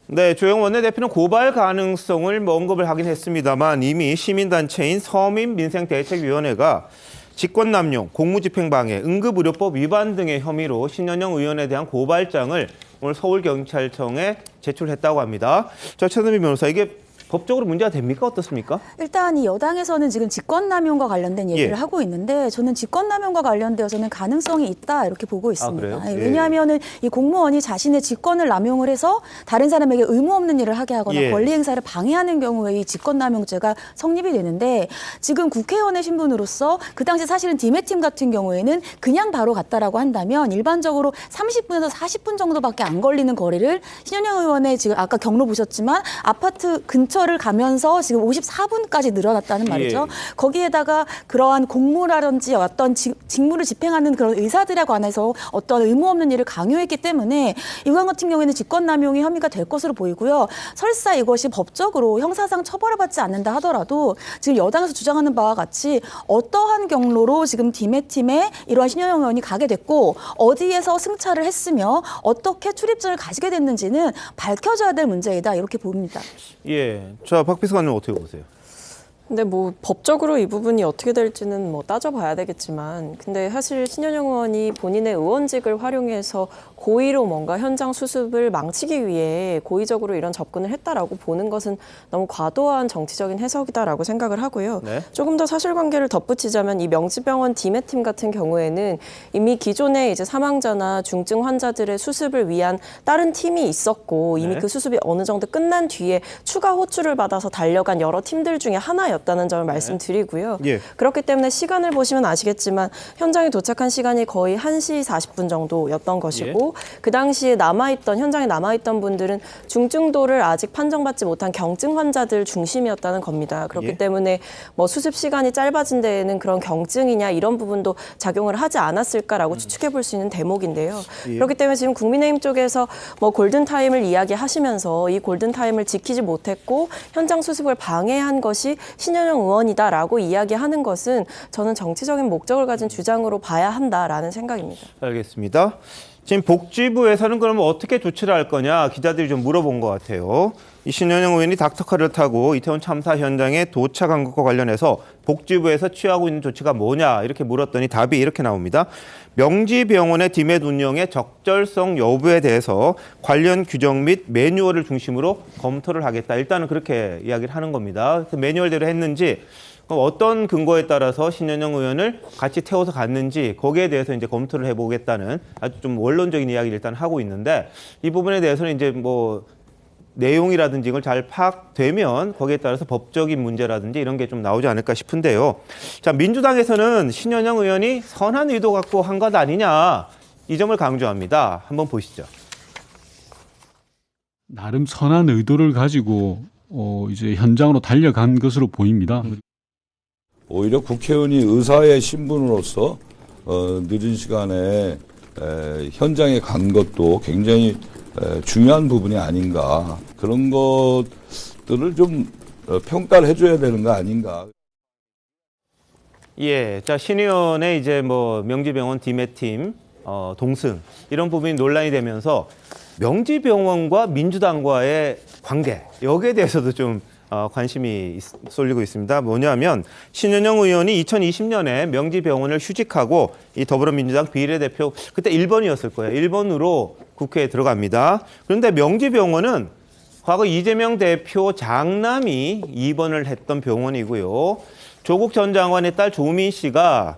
네, 주호영 원내대표는 고발 가능성을 뭐 언급을 하긴 했습니다만 이미 시민단체인 서민민생대책위원회가 직권남용, 공무집행방해, 응급의료법 위반 등의 혐의로 신현영 의원에 대한 고발장을 오늘 서울경찰청에 제출했다고 합니다. 자, 최선미 변호사, 이게 법적으로 문제가 됩니까? 어떻습니까?
일단 이 여당에서는 지금 직권남용과 관련된 얘기를
예.
하고 있는데 저는 직권남용과 관련되어서는 가능성이 있다 이렇게 보고 있습니다.
그래요? 예.
왜냐하면은 이 공무원이 자신의 직권을 남용을 해서 다른 사람에게 의무 없는 일을 하게 하거나
예.
권리 행사를 방해하는 경우에 이 직권남용죄가 성립이 되는데 지금 국회의원의 신분으로서 그 당시 사실은 디메팀 같은 경우에는 그냥 바로 갔다라고 한다면 일반적으로 30분에서 40분 정도밖에 안 걸리는 거리를 신현영 의원의 지금 아까 경로 보셨지만 아파트 근처를 가면서 지금 54분까지 늘어났다는 말이죠.
예.
거기에다가 그러한 공무라든지 어떤 직무를 집행하는 그런 의사들에 관해서 어떤 의무 없는 일을 강요했기 때문에 이건 같은 경우에는 직권남용의 혐의가 될 것으로 보이고요. 설사 이것이 법적으로 형사상 처벌을 받지 않는다 하더라도 지금 여당에서 주장하는 바와 같이 어떠한 경로로 지금 디메팀에 이러한 신현영 의원이 가게 됐고 어디에서 승차를 했으며 어떻게 출입증을 가지게 됐는지는 밝혀져야 될 문제이다 이렇게 봅니다.
예. 자, 박 비서관님 어떻게 보세요?
근데 뭐 법적으로 이 부분이 어떻게 될지는 뭐 따져봐야 되겠지만 근데 사실 신현영 의원이 본인의 의원직을 활용해서 고의로 뭔가 현장 수습을 망치기 위해 고의적으로 이런 접근을 했다라고 보는 것은 너무 과도한 정치적인 해석이다라고 생각을 하고요.
네.
조금 더 사실관계를 덧붙이자면 이 명지병원 디메팀 같은 경우에는 이미 기존에 이제 사망자나 중증 환자들의 수습을 위한 다른 팀이 있었고 이미
네.
그 수습이 어느 정도 끝난 뒤에 추가 호출을 받아서 달려간 여러 팀들 중에 하나였다는 점을 말씀드리고요.
예.
그렇기 때문에 시간을 보시면 아시겠지만 현장에 도착한 시간이 거의 1시 40분 정도였던 것이고 그 당시에 현장에 남아있던 분들은 중증도를 아직 판정받지 못한 경증 환자들 중심이었다는 겁니다. 그렇기
예.
때문에 뭐 수습 시간이 짧아진 데에는 그런 경증이냐 이런 부분도 작용을 하지 않았을까라고 추측해 볼 수 있는 대목인데요.
예.
그렇기 때문에 지금 국민의힘 쪽에서 뭐 골든타임을 이야기하시면서 이 골든타임을 지키지 못했고 현장 수습을 방해한 것이 신현영 의원이다라고 이야기하는 것은 저는 정치적인 목적을 가진 주장으로 봐야 한다라는 생각입니다.
알겠습니다. 지금 복지부에서는 그러면 어떻게 조치를 할 거냐 기자들이 좀 물어본 것 같아요. 이 신현영 의원이 닥터카를 타고 이태원 참사 현장에 도착한 것과 관련해서 복지부에서 취하고 있는 조치가 뭐냐 이렇게 물었더니 답이 이렇게 나옵니다. 명지병원의 디멧 운영의 적절성 여부에 대해서 관련 규정 및 매뉴얼을 중심으로 검토를 하겠다. 일단은 그렇게 이야기를 하는 겁니다. 그 매뉴얼대로 했는지 어떤 근거에 따라서 신현영 의원을 같이 태워서 갔는지 거기에 대해서 이제 검토를 해보겠다는 아주 좀 원론적인 이야기를 일단 하고 있는데 이 부분에 대해서는 이제 뭐 내용이라든지 이걸 잘 파악되면 거기에 따라서 법적인 문제라든지 이런 게 좀 나오지 않을까 싶은데요. 자, 민주당에서는 신현영 의원이 선한 의도 갖고 한 것 아니냐 이 점을 강조합니다. 한번 보시죠.
나름 선한 의도를 가지고 이제 현장으로 달려간 것으로 보입니다.
오히려 국회의원이 의사의 신분으로서 늦은 시간에 현장에 간 것도 굉장히 중요한 부분이 아닌가. 그런 것들을 좀 평가를 해줘야 되는 거 아닌가.
예, 자, 신 의원의 이제 뭐 명지병원 디메팀 동승 이런 부분이 논란이 되면서 명지병원과 민주당과의 관계 여기에 대해서도 좀 관심이 쏠리고 있습니다. 뭐냐면 신현영 의원이 2020년에 명지병원을 휴직하고 이 더불어민주당 비례대표 그때 1번이었을 거예요. 1번으로 국회에 들어갑니다. 그런데 명지병원은 과거 이재명 대표 장남이 2번을 했던 병원이고요. 조국 전 장관의 딸 조민 씨가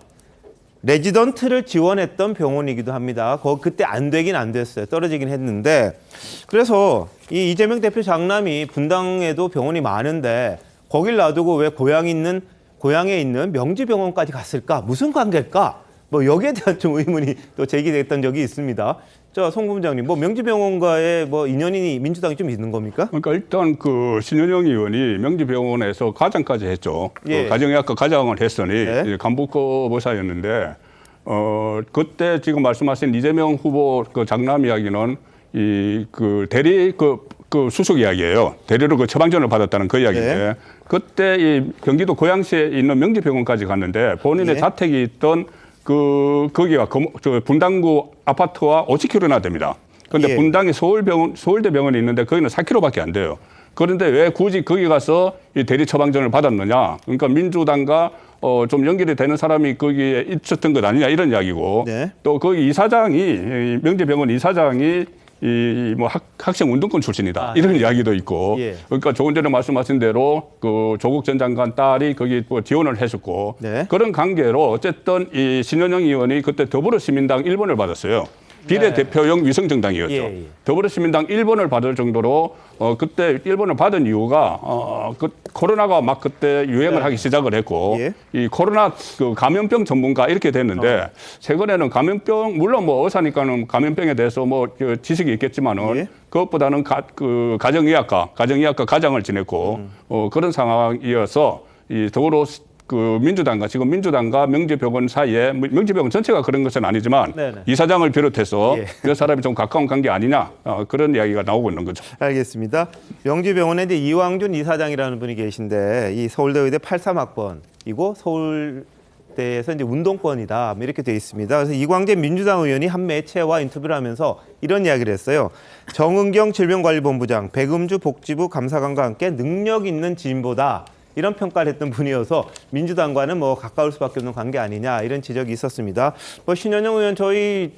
레지던트를 지원했던 병원이기도 합니다. 그때 안 되긴 안 됐어요. 떨어지긴 했는데. 그래서 이 이재명 대표 장남이 분당에도 병원이 많은데 거길 놔두고 왜 고향에 있는 명지병원까지 갔을까? 무슨 관계일까? 뭐 여기에 대한 좀 의문이 또 제기됐던 적이 있습니다. 자, 송 부장님, 뭐 명지병원과의 뭐 인연이 민주당이 좀 있는 겁니까?
그러니까 일단 그 신현영 의원이 명지병원에서 과장까지 했죠.
예.
그 가정의학과 과장을 했으니
네.
간부科의사였는데 그때 지금 말씀하신 이재명 후보 그 장남 이야기는 그 대리 그 수석 이야기예요. 대리로 그 처방전을 받았다는 그 이야기인데
네.
그때 이 경기도 고양시에 있는 명지병원까지 갔는데 본인의
네.
자택이 있던 거기가 저 분당구 아파트와 50km나 됩니다. 그런데
예.
분당에 서울대병원이 있는데 거기는 4km밖에 안 돼요. 그런데 왜 굳이 거기 가서 이 대리 처방전을 받았느냐? 그러니까 민주당과 좀 연결이 되는 사람이 거기에 있었던 것 아니냐 이런 이야기고
네.
또 거기 이사장이 명지병원 이사장이 이 뭐 학생 운동권 출신이다 이런 이야기도 있고
예.
그러니까 조금 전에 말씀하신 대로 그 조국 전 장관 딸이 거기 뭐 지원을 해줬고
네.
그런 관계로 어쨌든 이 신현영 의원이 그때 더불어시민당 1번을 받았어요. 비례대표용 위성정당이었죠.
예, 예.
더불어시민당 1번을 받을 정도로 그때 1번을 받은 이유가 그 코로나가 막 그때 유행을 하기 시작을 했고
예.
이 코로나 그 감염병 전문가 이렇게 됐는데 최근에는 감염병 물론 뭐 의사니까는 감염병에 대해서 뭐 그 지식이 있겠지만은 그것보다는 가정의학과 과장을 지냈고 그런 상황이어서 이 더불어 그 민주당과 지금 민주당과 명지병원 사이에 명지병원 전체가 그런 것은 아니지만
네네.
이사장을 비롯해서
예.
몇 사람이 좀 가까운 관계 아니냐 그런 이야기가 나오고 있는 거죠.
알겠습니다. 명지병원에 이제 이왕준 이사장이라는 분이 계신데 이 서울대 의대 83학번이고 서울대에서 이제 운동권이다 뭐 이렇게 돼 있습니다. 그래서 이광재 민주당 의원이 한 매체와 인터뷰를 하면서 이런 이야기를 했어요. 정은경 질병관리본부장, 백음주 복지부 감사관과 함께 능력 있는 지인보다 이런 평가를 했던 분이어서 민주당과는 뭐 가까울 수밖에 없는 관계 아니냐 이런 지적이 있었습니다. 뭐 신현영 의원 저희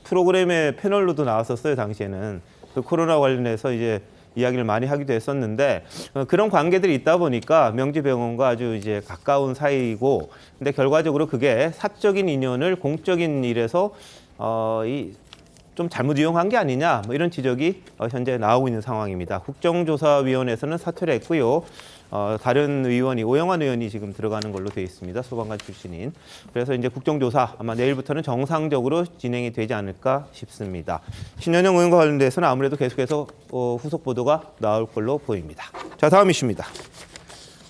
프로그램에 패널로도 나왔었어요. 당시에는 그 코로나 관련해서 이제 이야기를 많이 하기도 했었는데 그런 관계들이 있다 보니까 명지병원과 아주 이제 가까운 사이이고 근데 결과적으로 그게 사적인 인연을 공적인 일에서 좀 잘못 이용한 게 아니냐 뭐 이런 지적이 현재 나오고 있는 상황입니다. 국정조사위원회에서는 사퇴를 했고요. 다른 의원이 오영환 의원이 지금 들어가는 걸로 되어 있습니다. 소방관 출신인. 그래서 이제 국정조사 아마 내일부터는 정상적으로 진행이 되지 않을까 싶습니다. 신현영 의원과 관련돼서는 아무래도 계속해서 후속 보도가 나올 걸로 보입니다. 자, 다음 이슈입니다.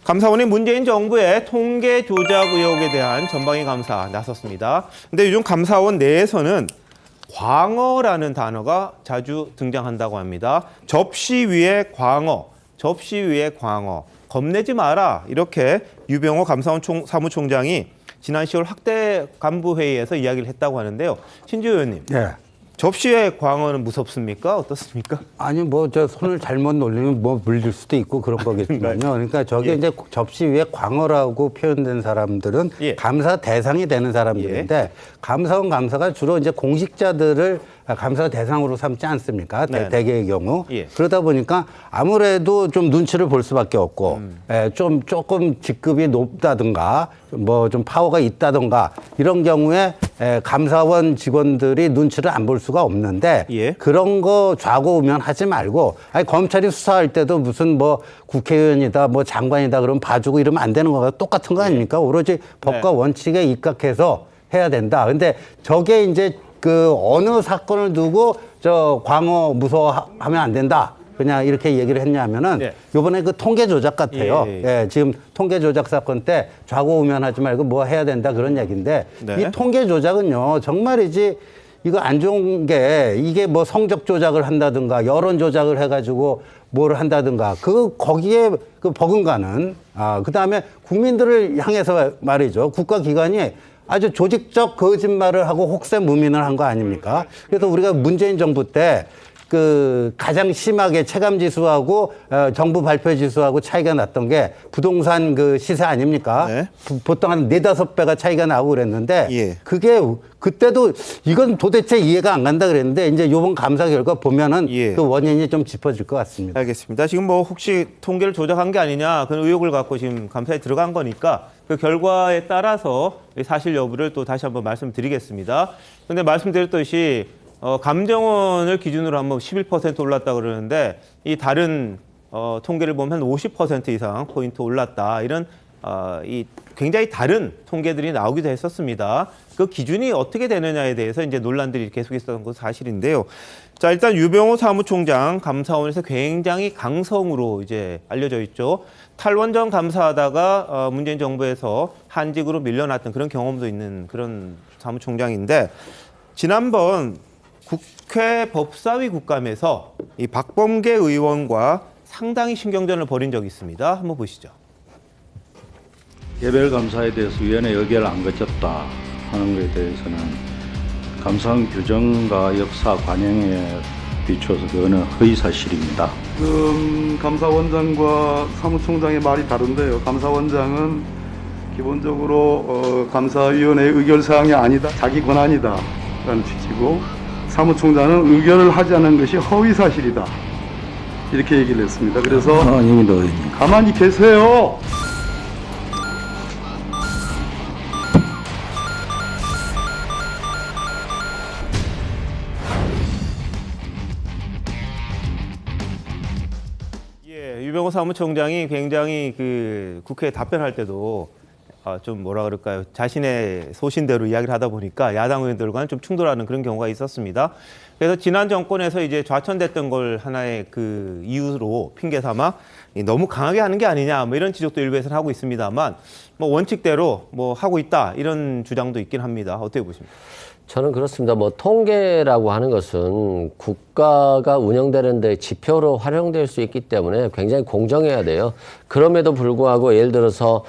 감사원이 문재인 정부의 통계 조작 의혹에 대한 전방위 감사 나섰습니다. 근데 요즘 감사원 내에서는 광어라는 단어가 자주 등장한다고 합니다. 접시 위에 광어, 접시 위에 광어. 겁내지 마라 이렇게 유병호 감사원 사무총장이 지난 10월 확대 간부회의에서 이야기를 했다고 하는데요. 신지호 의원님, 접시에 광어는 무섭습니까? 어떻습니까?
아니 뭐 저 손을 잘못 놀리면 뭐 물릴 수도 있고 그런 거겠지만요. 그러니까 저게 이제 접시 위에 광어라고 표현된 사람들은 감사 대상이 되는 사람들인데 감사원 감사가 주로 이제 공직자들을 감사 대상으로 삼지 않습니까? 대개의 경우. 그러다 보니까 아무래도 좀 눈치를 볼 수밖에 없고 조금 직급이 높다든가 뭐 좀 파워가 있다든가 이런 경우에 감사원 직원들이 눈치를 안 볼 수가 없는데 그런 거 좌고우면하지 말고 아니 검찰이 수사할 때도 무슨 뭐 국회의원이다 뭐 장관이다 그러면 봐주고 이러면 안 되는 거가 똑같은 거 아닙니까? 오로지 법과 원칙에 입각해서 해야 된다. 근데 저게 이제 그 어느 사건을 두고 저 광어 무서워하면 안 된다. 그냥 이렇게 얘기를 했냐면은 요번에 그 통계 조작 같아요. 지금 통계 조작 사건 때 좌고우면하지 말고 뭐 해야 된다 그런 얘기인데 이 통계 조작은요 정말이지 이거 안 좋은 게 이게 뭐 성적 조작을 한다든가 여론 조작을 해가지고 뭘 한다든가 거기에 그 버금가는 그다음에 국민들을 향해서 말이죠 국가기관이 아주 조직적 거짓말을 하고 혹세무민을 한 거 아닙니까? 그래서 우리가 문재인 정부 때 그 가장 심하게 체감 지수하고 정부 발표 지수하고 차이가 났던 게 부동산 그 시세 아닙니까? 보통 한 4-5배가 차이가 나고 그랬는데 그게 그때도 이건 도대체 이해가 안 간다 그랬는데 이제 요번 감사 결과 보면은 그 원인이 좀 짚어질 것 같습니다.
알겠습니다. 지금 뭐 혹시 통계를 조작한 게 아니냐 그런 의혹을 갖고 지금 감사에 들어간 거니까 그 결과에 따라서 사실 여부를 또 다시 한번 말씀드리겠습니다. 그런데 말씀드렸듯이 감정원을 기준으로 한번 11% 올랐다 그러는데 이 다른 통계를 보면 50% 이상 포인트 올랐다 이런 이 굉장히 다른 통계들이 나오기도 했었습니다. 그 기준이 어떻게 되느냐에 대해서 이제 논란들이 계속 있었던 것은 사실인데요. 자, 일단 유병호 사무총장 감사원에서 굉장히 강성으로 이제 알려져 있죠. 탈원전 감사하다가 문재인 정부에서 한직으로 밀려났던 그런 경험도 있는 그런 사무총장인데 지난번 국회 법사위 국감에서 이 박범계 의원과 상당히 신경전을 벌인 적이 있습니다. 한번 보시죠.
개별 감사에 대해서 위원회 의결을 안 거쳤다 하는 것에 대해서는 감사원 규정과 역사 관행에 비추어서 그거는 허위사실입니다.
지금 감사원장과 사무총장의 말이 다른데요. 감사원장은 기본적으로 감사위원회 의결사항이 아니다. 자기 권한이다 라는 취지고 사무총장은 의결을 하지 않은 것이 허위사실이다. 이렇게 얘기를 했습니다. 그래서
이민도 의원님.
가만히 계세요.
유병호 사무총장이 굉장히 그 국회에 답변할 때도 좀 뭐라 그럴까요? 자신의 소신대로 이야기를 하다 보니까 야당 의원들과는 좀 충돌하는 그런 경우가 있었습니다. 그래서 지난 정권에서 이제 좌천됐던 걸 하나의 그 이유로 핑계 삼아 너무 강하게 하는 게 아니냐 뭐 이런 지적도 일부에서는 하고 있습니다만 뭐 원칙대로 뭐 하고 있다 이런 주장도 있긴 합니다. 어떻게 보십니까?
저는 그렇습니다. 뭐 통계라고 하는 것은 국가가 운영되는 데 지표로 활용될 수 있기 때문에 굉장히 공정해야 돼요. 그럼에도 불구하고 예를 들어서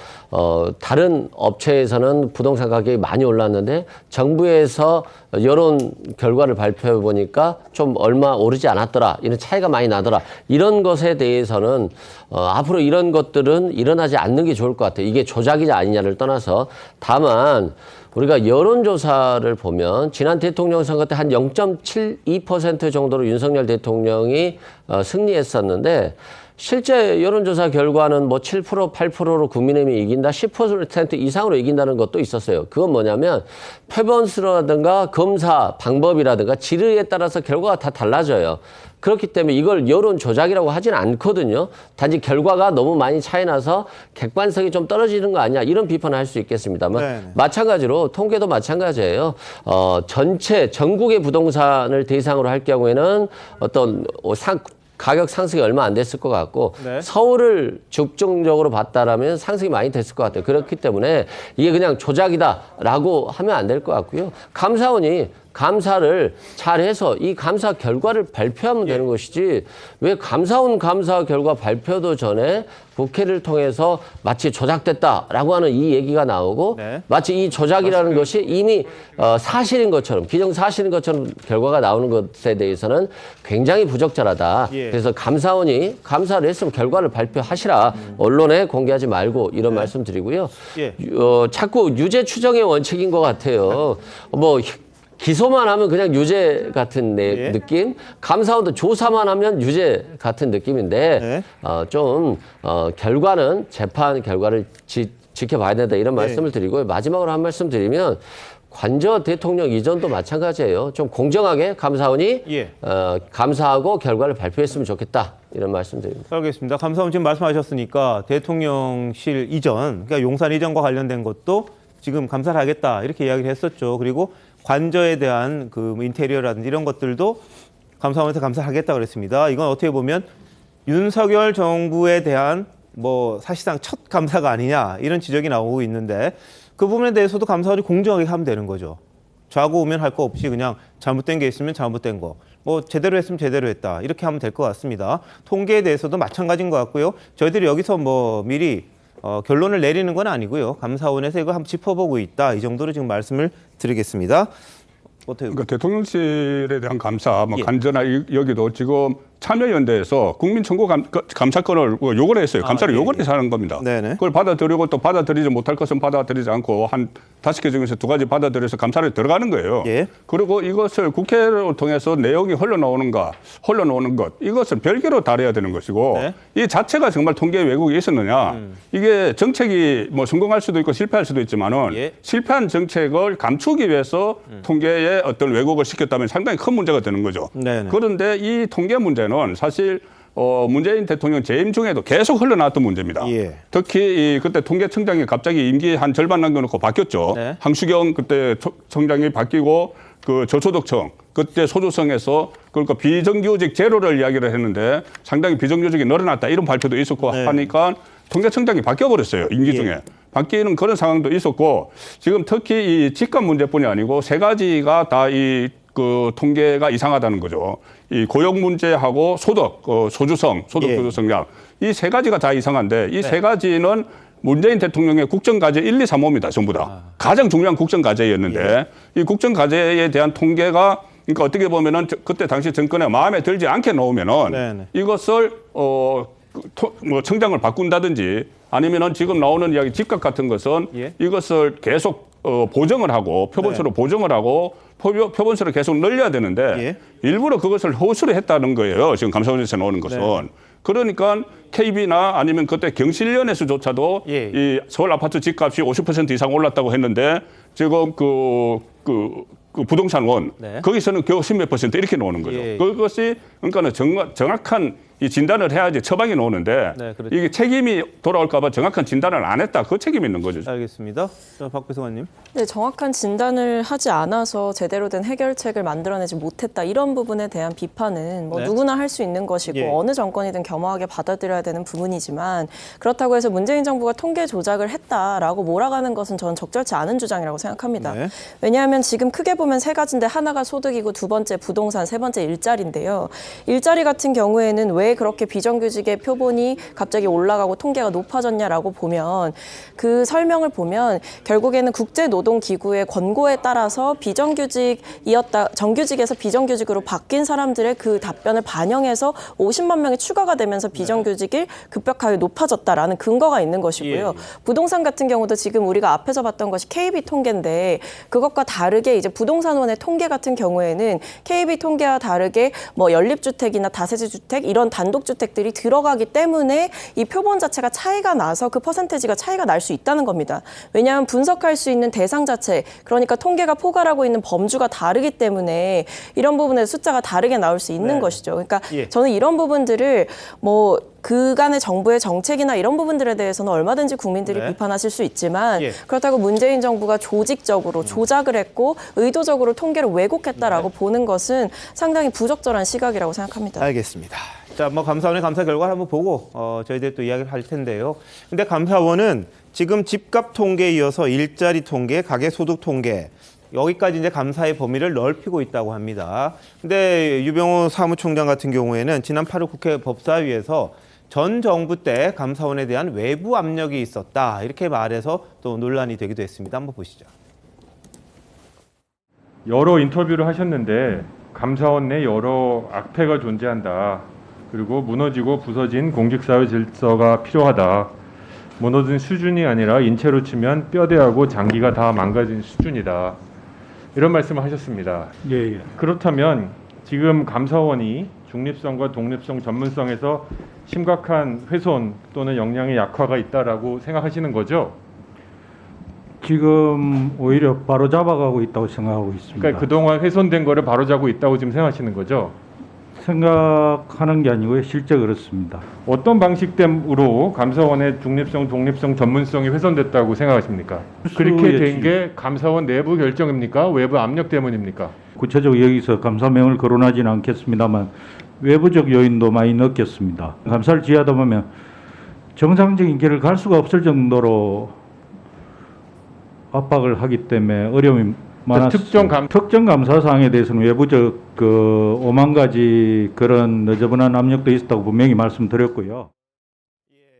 다른 업체에서는 부동산 가격이 많이 올랐는데 정부에서 여론 결과를 발표해 보니까 좀 얼마 오르지 않았더라. 이런 차이가 많이 나더라. 이런 것에 대해서는 앞으로 이런 것들은 일어나지 않는 게 좋을 것 같아요. 이게 조작이냐 아니냐를 떠나서. 다만 우리가 여론조사를 보면 지난 대통령 선거 때 한 0.72% 정도로 윤석열 대통령이 승리했었는데 실제 여론조사 결과는 뭐 7%, 8%로 국민의힘이 이긴다, 10% 이상으로 이긴다는 것도 있었어요. 그건 뭐냐면 표본수라든가 검사 방법이라든가 질의에 따라서 결과가 다 달라져요. 그렇기 때문에 이걸 여론 조작이라고 하지는 않거든요. 단지 결과가 너무 많이 차이 나서 객관성이 좀 떨어지는 거 아니야 이런 비판을 할 수 있겠습니다만
네.
마찬가지로 통계도 마찬가지예요. 전체 전국의 부동산을 대상으로 할 경우에는 어떤 가격 상승이 얼마 안 됐을 것 같고
네.
서울을 집중적으로 봤다라면 상승이 많이 됐을 것 같아요. 그렇기 때문에 이게 그냥 조작이다라고 하면 안 될 것 같고요. 감사원이 감사를 잘해서 이 감사 결과를 발표하면 되는 것이지 왜 감사원 감사 결과 발표도 전에 국회를 통해서 마치 조작됐다라고 하는 이 얘기가 나오고
네.
마치 이 조작이라는 것이 이미 사실인 것처럼 기정사실인 것처럼 결과가 나오는 것에 대해서는 굉장히 부적절하다.
예.
그래서 감사원이 감사를 했으면 결과를 발표하시라. 언론에 공개하지 말고 이런 말씀 드리고요.
예.
자꾸 유죄 추정의 원칙인 것 같아요. 뭐 기소만 하면 그냥 유죄 같은
예.
느낌, 감사원도 조사만 하면 유죄 같은 느낌인데 결과는 재판 결과를 지켜봐야 된다 이런 말씀을 드리고요. 마지막으로 한 말씀 드리면 관저 대통령 이전도 마찬가지예요. 좀 공정하게 감사원이 감사하고 결과를 발표했으면 좋겠다 이런 말씀 드립니다.
알겠습니다. 감사원 지금 말씀하셨으니까 대통령실 이전, 그러니까 용산 이전과 관련된 것도 지금 감사를 하겠다 이렇게 이야기를 했었죠. 그리고 관저에 대한 그 인테리어라든지 이런 것들도 감사원에서 감사를 하겠다 그랬습니다. 이건 어떻게 보면 윤석열 정부에 대한 뭐 사실상 첫 감사가 아니냐 이런 지적이 나오고 있는데 그 부분에 대해서도 감사원이 공정하게 하면 되는 거죠. 좌고 우면 할 거 없이 그냥 잘못된 게 있으면 잘못된 거, 뭐 제대로 했으면 제대로 했다 이렇게 하면 될 것 같습니다. 통계에 대해서도 마찬가지인 것 같고요. 저희들이 여기서 뭐 미리 결론을 내리는 건 아니고요. 감사원에서 이거 한번 짚어보고 있다. 이 정도로 지금 말씀을 드리겠습니다. 어떻게?
그러니까 대통령실에 대한 감사, 뭐 간저나 여기도 지금 참여연대에서 국민청구 감사권을 요구를 했어요. 감사를 요구를 해서 하는 겁니다.
네네.
그걸 받아들이고 또 받아들이지 못할 것은 받아들이지 않고 한 5개 중에서 2가지 받아들여서 감사를 들어가는 거예요. 그리고 이것을 국회를 통해서 내용이 흘러나오는 것 이것을 별개로 다뤄야 되는 것이고 이 자체가 정말 통계 왜곡이 있었느냐. 이게 정책이 뭐 성공할 수도 있고 실패할 수도 있지만은 실패한 정책을 감추기 위해서 통계에 어떤 왜곡을 시켰다면 상당히 큰 문제가 되는 거죠.
네네.
그런데 이 통계 문제는 사실 문재인 대통령 재임 중에도 계속 흘러나왔던 문제입니다. 특히 그때 통계청장이 갑자기 임기 한 절반 남겨놓고 바뀌었죠. 황수경 그때 청장이 바뀌고 그 저소득층 그때 소주성에서 그러니까 비정규직 제로를 이야기를 했는데 상당히 비정규직이 늘어났다 이런 발표도 있었고 하니까 통계청장이 바뀌어버렸어요. 임기 중에. 바뀌는 그런 상황도 있었고 지금 특히 이 집값 문제뿐이 아니고 3가지가 다 그 통계가 이상하다는 거죠. 이 고용 문제하고 소득, 소주성, 소득 소주성량 이 3가지가 다 이상한데 이 3가지는 문재인 대통령의 국정과제 1, 2, 3호입니다. 전부 다. 가장 중요한 국정과제였는데 이 국정과제에 대한 통계가 그러니까 어떻게 보면은 그때 당시 정권에 마음에 들지 않게 나오면은 이것을 뭐 청장을 바꾼다든지 아니면은 지금 나오는 이야기 집값 같은 것은 이것을 계속 보정을 하고 표본수로 보정을 하고 표본수를 계속 늘려야 되는데 일부러 그것을 허술히 했다는 거예요. 지금 감사원에서 나오는 것은. 그러니까 KB나 아니면 그때 경실련에서조차도 이 서울 아파트 집값이 50% 이상 올랐다고 했는데 지금 그 부동산원 거기서는 겨우 10몇 % 이렇게 나오는 거죠. 그것이 그러니까는 정확한 이 진단을 해야지 처방이 나오는데 이게 책임이 돌아올까 봐 정확한 진단을 안 했다. 그 책임이 있는 거죠.
알겠습니다. 자, 박 배수관님.
네, 정확한 진단을 하지 않아서 제대로 된 해결책을 만들어내지 못했다. 이런 부분에 대한 비판은 뭐 누구나 할 수 있는 것이고 어느 정권이든 겸허하게 받아들여야 되는 부분이지만 그렇다고 해서 문재인 정부가 통계 조작을 했다라고 몰아가는 것은 저는 적절치 않은 주장이라고 생각합니다. 왜냐하면 지금 크게 보면 세 가지인데 하나가 소득이고 두 번째 부동산, 세 번째 일자리인데요. 일자리 같은 경우에는 왜 그렇게 비정규직의 표본이 갑자기 올라가고 통계가 높아졌냐라고 보면 그 설명을 보면 결국에는 국제노동기구의 권고에 따라서 정규직에서 비정규직으로 바뀐 사람들의 그 답변을 반영해서 50만 명이 추가가 되면서 비정규직이 급격하게 높아졌다라는 근거가 있는 것이고요. 부동산 같은 경우도 지금 우리가 앞에서 봤던 것이 KB 통계인데 그것과 다르게 이제 부동산원의 통계 같은 경우에는 KB 통계와 다르게 뭐 연립주택이나 다세대 주택 이런 단독주택들이 들어가기 때문에 이 표본 자체가 차이가 나서 그 퍼센테이지가 차이가 날 수 있다는 겁니다. 왜냐하면 분석할 수 있는 대상 자체, 그러니까 통계가 포괄하고 있는 범주가 다르기 때문에 이런 부분에서 숫자가 다르게 나올 수 있는 것이죠. 그러니까 저는 이런 부분들을 뭐 그간의 정부의 정책이나 이런 부분들에 대해서는 얼마든지 국민들이 비판하실 수 있지만 그렇다고 문재인 정부가 조직적으로 조작을 했고 의도적으로 통계를 왜곡했다라고 보는 것은 상당히 부적절한 시각이라고 생각합니다.
알겠습니다. 자, 뭐 감사원의 감사 결과를 한번 보고 저희들이 또 이야기를 할 텐데요. 근데 감사원은 지금 집값 통계에 이어서 일자리 통계, 가계 소득 통계 여기까지 이제 감사의 범위를 넓히고 있다고 합니다. 근데 유병호 사무총장 같은 경우에는 지난 8월 국회 법사위에서 전 정부 때 감사원에 대한 외부 압력이 있었다 이렇게 말해서 또 논란이 되기도 했습니다. 한번 보시죠.
여러 인터뷰를 하셨는데 감사원 내 여러 악폐가 존재한다. 그리고 무너지고 부서진 공직사회 질서가 필요하다. 무너진 수준이 아니라 인체로 치면 뼈대하고 장기가 다 망가진 수준이다. 이런 말씀을 하셨습니다. 그렇다면 지금 감사원이 중립성과 독립성, 전문성에서 심각한 훼손 또는 역량의 약화가 있다라고 생각하시는 거죠?
지금 오히려 바로잡아가고 있다고 생각하고 있습니다.
그러니까 그동안 훼손된 거를 바로잡고 있다고 지금 생각하시는 거죠?
생각하는 게 아니고요. 실제 그렇습니다.
어떤 방식으로 감사원의 중립성, 독립성, 전문성이 훼손됐다고 생각하십니까? 그렇게 된 게 감사원 내부 결정입니까? 외부 압력 때문입니까?
구체적으로 여기서 감사명을 거론하지는 않겠습니다만 외부적 요인도 많이 넣겠습니다. 감사를 지휘하다 보면 정상적인 길을 갈 수가 없을 정도로 압박을 하기 때문에 어려움이 많았습니다. 특정 감사 사항에 대해서는 외부적 그 5만 가지 그런 너저분한 압력도 있었다고 분명히 말씀드렸고요.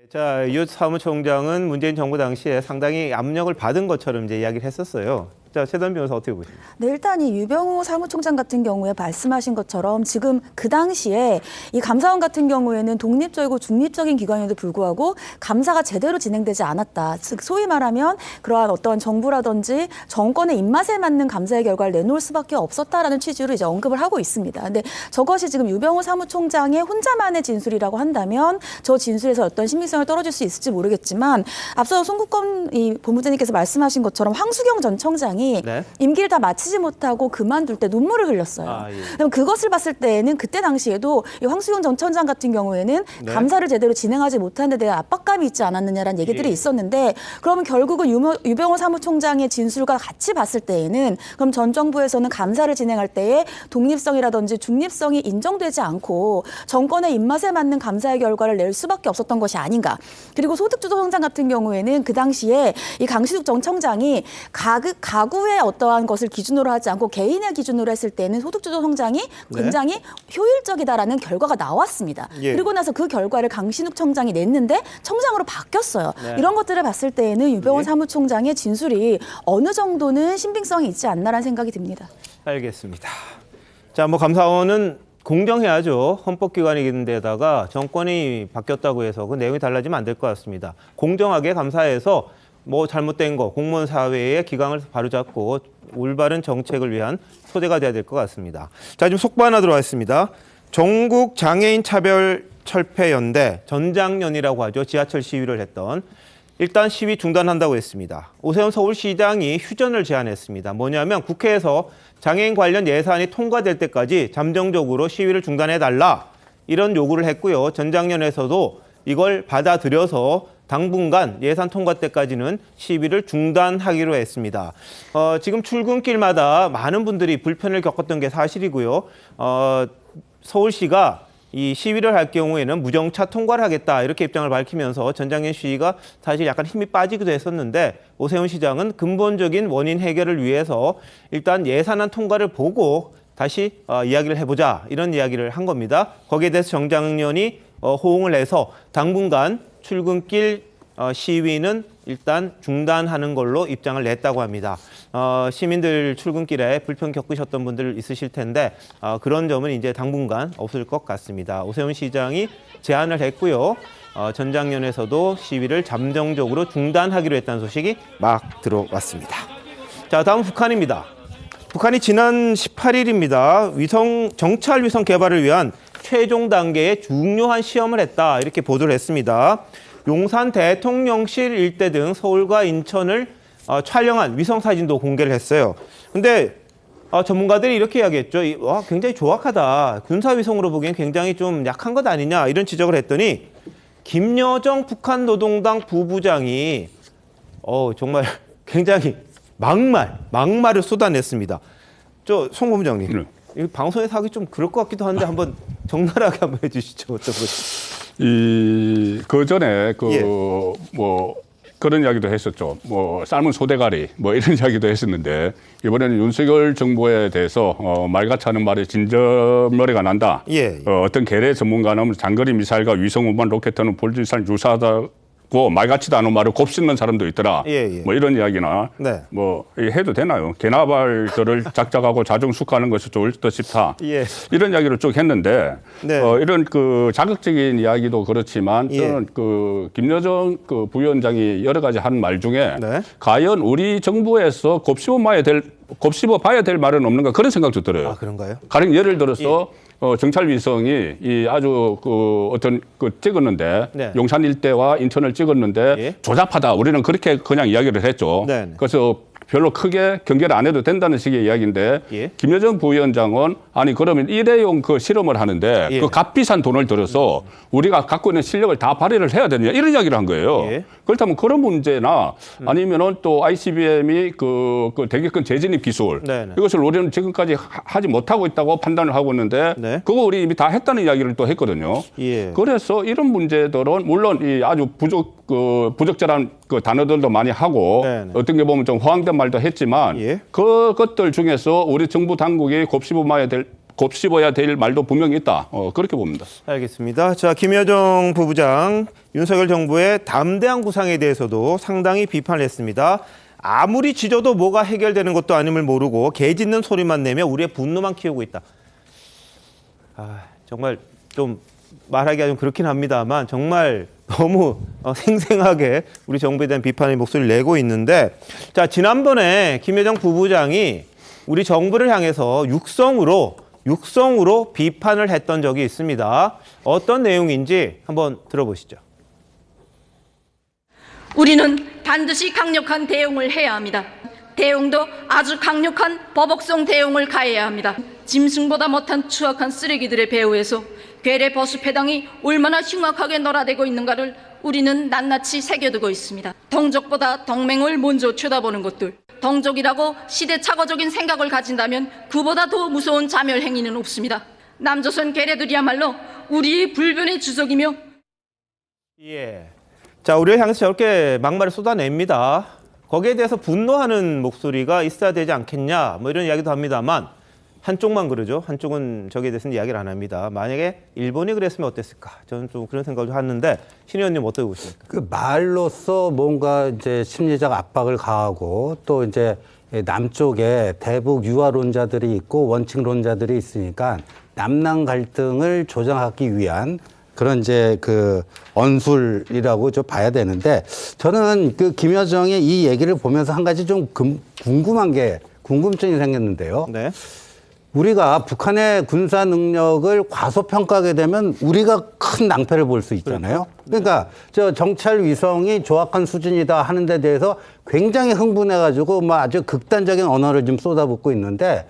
자, 유 사무총장은 문재인 정부 당시에 상당히 압력을 받은 것처럼 이제 이야기를 했었어요. 자, 최단 변호사 어떻게 보십니까?
네, 일단 이 유병호 사무총장 같은 경우에 말씀하신 것처럼 지금 그 당시에 이 감사원 같은 경우에는 독립적이고 중립적인 기관에도 불구하고 감사가 제대로 진행되지 않았다. 즉 소위 말하면 그러한 어떤 정부라든지 정권의 입맛에 맞는 감사의 결과를 내놓을 수밖에 없었다라는 취지로 이제 언급을 하고 있습니다. 근데 저것이 지금 유병호 사무총장의 혼자만의 진술이라고 한다면 저 진술에서 어떤 신빙성을 떨어질 수 있을지 모르겠지만 앞서 송국건 이 본부장님께서 말씀하신 것처럼 황수경 전 청장이 임기를 다 마치지 못하고 그만둘 때 눈물을 흘렸어요. 그럼 그것을 봤을 때에는 그때 당시에도 이 황수경 전 청장 같은 경우에는 감사를 제대로 진행하지 못한 데 대한 압박감이 있지 않았느냐라는 얘기들이 있었는데 그러면 결국은 유병호 사무총장의 진술과 같이 봤을 때에는 그럼 전 정부에서는 감사를 진행할 때에 독립성이라든지 중립성이 인정되지 않고 정권의 입맛에 맞는 감사의 결과를 낼 수밖에 없었던 것이 아닌가. 그리고 소득주도 성장 같은 경우에는 그 당시에 이 강시숙 전 청장이 가구의 어떠한 것을 기준으로 하지 않고 개인의 기준으로 했을 때는 소득주도 성장이 굉장히 효율적이다라는 결과가 나왔습니다. 그리고 나서 그 결과를 강신욱 청장이 냈는데 청장으로 바뀌었어요. 이런 것들을 봤을 때에는 유병호 사무총장의 진술이 어느 정도는 신빙성이 있지 않나라는 생각이 듭니다.
알겠습니다. 자, 뭐 감사원은 공정해야죠. 헌법기관인데다가 정권이 바뀌었다고 해서 그 내용이 달라지면 안 될 것 같습니다. 공정하게 감사해서 뭐 잘못된 거 공무원 사회의 기강을 바로잡고 올바른 정책을 위한 소재가 돼야 될 것 같습니다. 자, 지금 속보 하나 들어와 있습니다. 전국 장애인 차별 철폐연대 전장년이라고 하죠. 지하철 시위를 했던 일단 시위 중단한다고 했습니다. 오세훈 서울시장이 휴전을 제안했습니다. 뭐냐면 국회에서 장애인 관련 예산이 통과될 때까지 잠정적으로 시위를 중단해달라 이런 요구를 했고요. 전장년에서도 이걸 받아들여서 당분간 예산 통과 때까지는 시위를 중단하기로 했습니다. 지금 출근길마다 많은 분들이 불편을 겪었던 게 사실이고요. 서울시가 이 시위를 할 경우에는 무정차 통과를 하겠다 이렇게 입장을 밝히면서 전장년 시위가 사실 약간 힘이 빠지기도 했었는데 오세훈 시장은 근본적인 원인 해결을 위해서 일단 예산안 통과를 보고 다시 이야기를 해보자 이런 이야기를 한 겁니다. 거기에 대해서 정장년이 호응을 해서 당분간 출근길 시위는 일단 중단하는 걸로 입장을 냈다고 합니다. 시민들 출근길에 불편 겪으셨던 분들 있으실 텐데 그런 점은 이제 당분간 없을 것 같습니다. 오세훈 시장이 제안을 했고요. 전장년에서도 시위를 잠정적으로 중단하기로 했다는 소식이 막 들어왔습니다. 자, 다음 북한입니다. 북한이 지난 18일입니다. 정찰 위성 개발을 위한 최종 단계의 중요한 시험을 했다 이렇게 보도를 했습니다. 용산 대통령실 일대 등 서울과 인천을 촬영한 위성 사진도 공개를 했어요. 근데 전문가들이 이렇게 이야기했죠. 굉장히 조악하다. 군사위성으로 보기엔 굉장히 좀 약한 것 아니냐 이런 지적을 했더니 김여정 북한 노동당 부부장이 정말 굉장히 막말을 쏟아냈습니다. 송 본부장님, 이 방송에서 하기 좀 그럴 것 같기도 한데 한번 적나라하게 한번 해주시죠. 어떤
그 전에 그런 이야기도 했었죠. 삶은 소대가리 이런 이야기도 했었는데 이번에는 윤석열 정부에 대해서 말같이 하는 말에 진저머리가 난다. 어떤 계례 전문가는 장거리 미사일과 위성 운반 로켓은 볼진산 유사하다고 말같지도 않은 말을 곱씹는 사람도 있더라. 이런 이야기나 해도 되나요? 개나발들을 작작하고 자중숙하는 것이 좋을 듯 싶다. 이런 이야기를 쭉 했는데 이런 그 자극적인 이야기도 그렇지만 저는 그 김여정 그 부위원장이 여러 가지 한 말 중에 과연 우리 정부에서 곱씹어 봐야 될 말은 없는가 그런 생각도 들어요.
그런가요?
가령 예를 들어서 정찰 위성이 아주 찍었는데 용산 일대와 인천을 찍었는데 조잡하다. 우리는 그렇게 그냥 이야기를 했죠. 그래서 별로 크게 경계를 안 해도 된다는 식의 이야기인데 김여정 부위원장은 아니 그러면 일회용 그 실험을 하는데 그 값비싼 돈을 들여서 우리가 갖고 있는 실력을 다 발휘를 해야 되느냐 이런 이야기를 한 거예요. 그렇다면 그런 문제나 아니면은 또 ICBM이 그 대기권 재진입 기술 이것을 우리는 지금까지 하지 못하고 있다고 판단을 하고 있는데 그거 우리 이미 다 했다는 이야기를 또 했거든요. 그래서 이런 문제들은 물론 이 아주 부적절한 그 단어들도 많이 하고 어떤 게 보면 좀 허황된 말도 했지만 그것들 중에서 우리 정부 당국이 곱씹어야 될 말도 분명히 있다. 그렇게 봅니다.
알겠습니다. 자, 김여정 부부장, 윤석열 정부의 담대한 구상에 대해서도 상당히 비판을 했습니다. 아무리 지져도 뭐가 해결되는 것도 아님을 모르고 개 짖는 소리만 내며 우리의 분노만 키우고 있다. 정말 좀 말하기가 좀 그렇긴 합니다만 정말 너무 생생하게 우리 정부에 대한 비판의 목소리를 내고 있는데 자, 지난번에 김여정 부부장이 우리 정부를 향해서 육성으로 비판을 했던 적이 있습니다. 어떤 내용인지 한번 들어보시죠.
우리는 반드시 강력한 대응을 해야 합니다. 대응도 아주 강력한 버벅성 대응을 가해야 합니다. 짐승보다 못한 추악한 쓰레기들의 배후에서 괴뢰 버스패당이 얼마나 흉악하게 놀아대고 있는가를 우리는 낱낱이 새겨두고 있습니다. 동족보다 동맹을 먼저 쳐다보는 것들. 동족이라고 시대착오적인 생각을 가진다면 그보다 더 무서운 자멸 행위는 없습니다. 남조선 괴뢰들이야말로 우리의 불변의 주석이며
자, 우리를 향해서 저렇게 막말을 쏟아냅니다. 거기에 대해서 분노하는 목소리가 있어야 되지 않겠냐 이런 이야기도 합니다만 한쪽만 그러죠. 한쪽은 저기에 대해서는 이야기를 안 합니다. 만약에 일본이 그랬으면 어땠을까? 저는 좀 그런 생각을 하는데 신 의원님 어떻게 보십니까?
그 말로써 뭔가 이제 심리적 압박을 가하고 또 이제 남쪽에 대북 유화론자들이 있고 원칙론자들이 있으니까 남남 갈등을 조장하기 위한 그런 이제 그 언술이라고 좀 봐야 되는데 저는 그 김여정의 이 얘기를 보면서 한 가지 좀 궁금증이 생겼는데요.
네.
우리가 북한의 군사 능력을 과소평가하게 되면 우리가 큰 낭패를 볼 수 있잖아요. 그러니까 저 정찰 위성이 조악한 수준이다 하는 데 대해서 굉장히 흥분해가지고 뭐 아주 극단적인 언어를 좀 쏟아붓고 있는데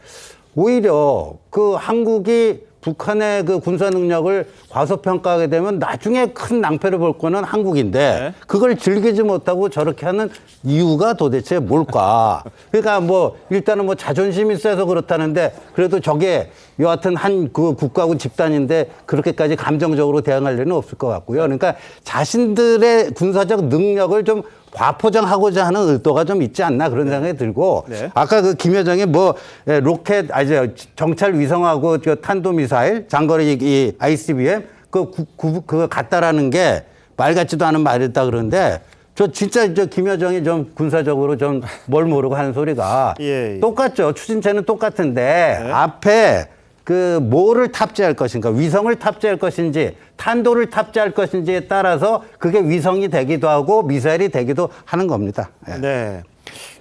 오히려 그 한국이 북한의 그 군사 능력을 과소평가하게 되면 나중에 큰 낭패를 볼 거는 한국인데 그걸 즐기지 못하고 저렇게 하는 이유가 도대체 뭘까? 그러니까 뭐 일단은 뭐 자존심이 세서 그렇다는데 그래도 저게 여하튼 한 그 국가군 집단인데 그렇게까지 감정적으로 대응할 일은 없을 것 같고요. 그러니까 자신들의 군사적 능력을 좀 과포장하고자 하는 의도가 좀 있지 않나 그런 생각이 들고 아까 그 김여정이 뭐 로켓 정찰 위성하고 저 탄도미사일 장거리 이 ICBM 그거 같다라는 게 말 같지도 않은 말이다 그러는데 저 진짜 저 김여정이 좀 군사적으로 좀 뭘 모르고 하는 소리가 똑같죠. 추진체는 똑같은데 앞에 그 뭐를 탑재할 것인가, 위성을 탑재할 것인지, 탄도를 탑재할 것인지에 따라서 그게 위성이 되기도 하고 미사일이 되기도 하는 겁니다.
네.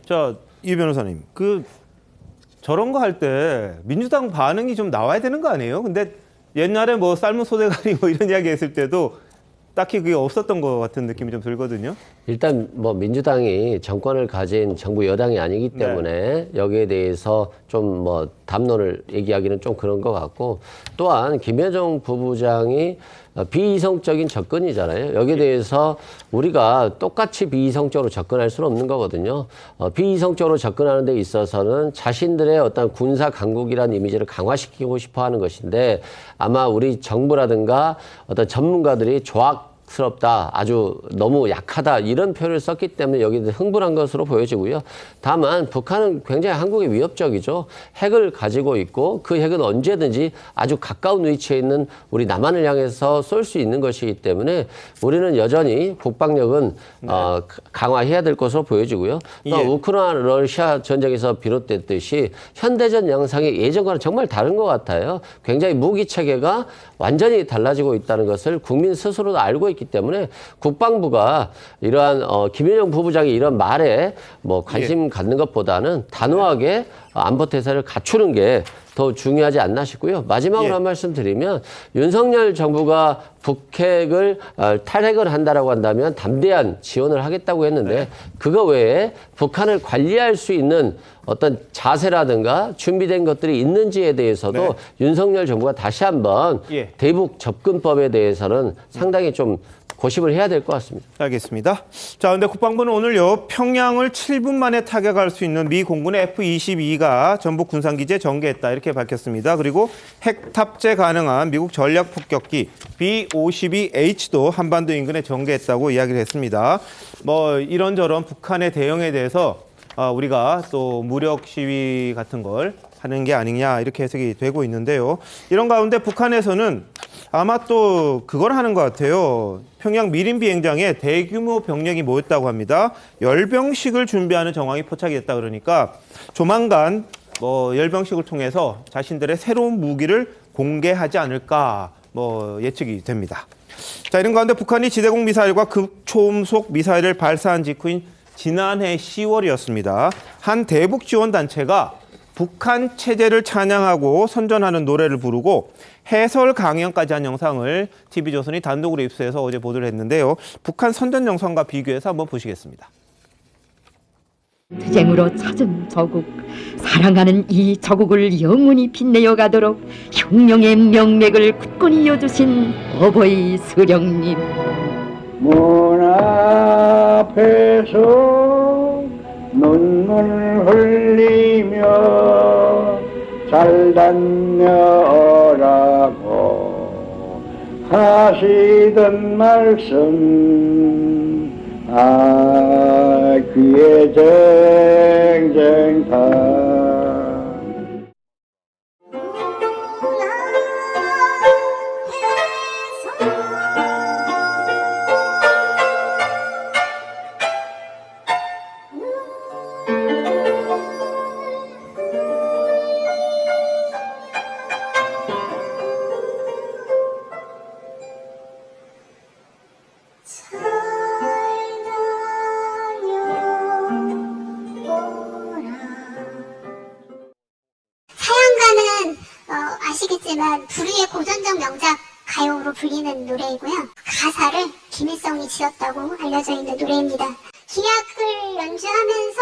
자, 이 변호사님, 저런 거 할 때 민주당 반응이 좀 나와야 되는 거 아니에요? 근데 옛날에 뭐 삶은 소대가리 뭐 이런 이야기 했을 때도 딱히 그게 없었던 것 같은 느낌이 좀 들거든요.
일단 뭐 민주당이 정권을 가진 정부 여당이 아니기 때문에 여기에 대해서 좀 뭐 담론을 얘기하기는 좀 그런 것 같고 또한 김여정 부부장이 비이성적인 접근이잖아요. 여기에 대해서 우리가 똑같이 비이성적으로 접근할 수는 없는 거거든요. 비이성적으로 접근하는 데 있어서는 자신들의 어떤 군사 강국이라는 이미지를 강화시키고 싶어 하는 것인데 아마 우리 정부라든가 어떤 전문가들이 스럽다, 아주 너무 약하다 이런 표현을 썼기 때문에 여기에 흥분한 것으로 보여지고요. 다만 북한은 굉장히 한국에 위협적이죠. 핵을 가지고 있고 그 핵은 언제든지 아주 가까운 위치에 있는 우리 남한을 향해서 쏠 수 있는 것이기 때문에 우리는 여전히 국방력은 강화해야 될 것으로 보여지고요. 또 우크라이나 러시아 전쟁에서 비롯됐듯이 현대전 양상이 예전과는 정말 다른 것 같아요. 굉장히 무기 체계가 완전히 달라지고 있다는 것을 국민 스스로도 알고 있기 때문에 국방부가 이러한 김여정 부부장이 이런 말에 뭐 관심 갖는 것보다는 단호하게 안보 태세를 갖추는 게 더 중요하지 않나 싶고요. 마지막으로 한 말씀 드리면 윤석열 정부가 북핵을 탈핵을 한다라고 한다면 담대한 지원을 하겠다고 했는데 그거 외에 북한을 관리할 수 있는 어떤 자세라든가 준비된 것들이 있는지에 대해서도 윤석열 정부가 다시 한번 대북 접근법에 대해서는 상당히 좀 고심을 해야 될 것 같습니다.
알겠습니다. 자, 근데 국방부는 오늘요 평양을 7분 만에 타격할 수 있는 미 공군의 F-22가 전북 군산기지에 전개했다 이렇게 밝혔습니다. 그리고 핵 탑재 가능한 미국 전략 폭격기 B-52H도 한반도 인근에 전개했다고 이야기를 했습니다. 뭐 이런저런 북한의 대응에 대해서 우리가 또 무력 시위 같은 걸 하는 게 아니냐 이렇게 해석이 되고 있는데요. 이런 가운데 북한에서는 아마 또 그걸 하는 것 같아요. 평양 미림 비행장에 대규모 병력이 모였다고 합니다. 열병식을 준비하는 정황이 포착이 됐다 그러니까 조만간 뭐 열병식을 통해서 자신들의 새로운 무기를 공개하지 않을까 뭐 예측이 됩니다. 자, 이런 가운데 북한이 지대공 미사일과 극초음속 미사일을 발사한 직후인 지난해 10월이었습니다. 한 대북 지원 단체가 북한 체제를 찬양하고 선전하는 노래를 부르고 해설 강연까지 한 영상을 TV조선이 단독으로 입수해서 어제 보도를 했는데요. 북한 선전 영상과 비교해서 한번 보시겠습니다.
투쟁으로 찾은 저국, 사랑하는 이 저국을 영원히 빛내어 가도록 혁명의 명맥을 굳건히 이어주신 어버이 수령님.
문 앞에서 눈물 흘리며 잘 다녀라고 하시던 말씀 귀에 쟁쟁타
불현정 명작 가요로 불리는 노래이고요. 가사를 김일성이 지었다고 알려져 있는 노래입니다. 기악을 연주하면서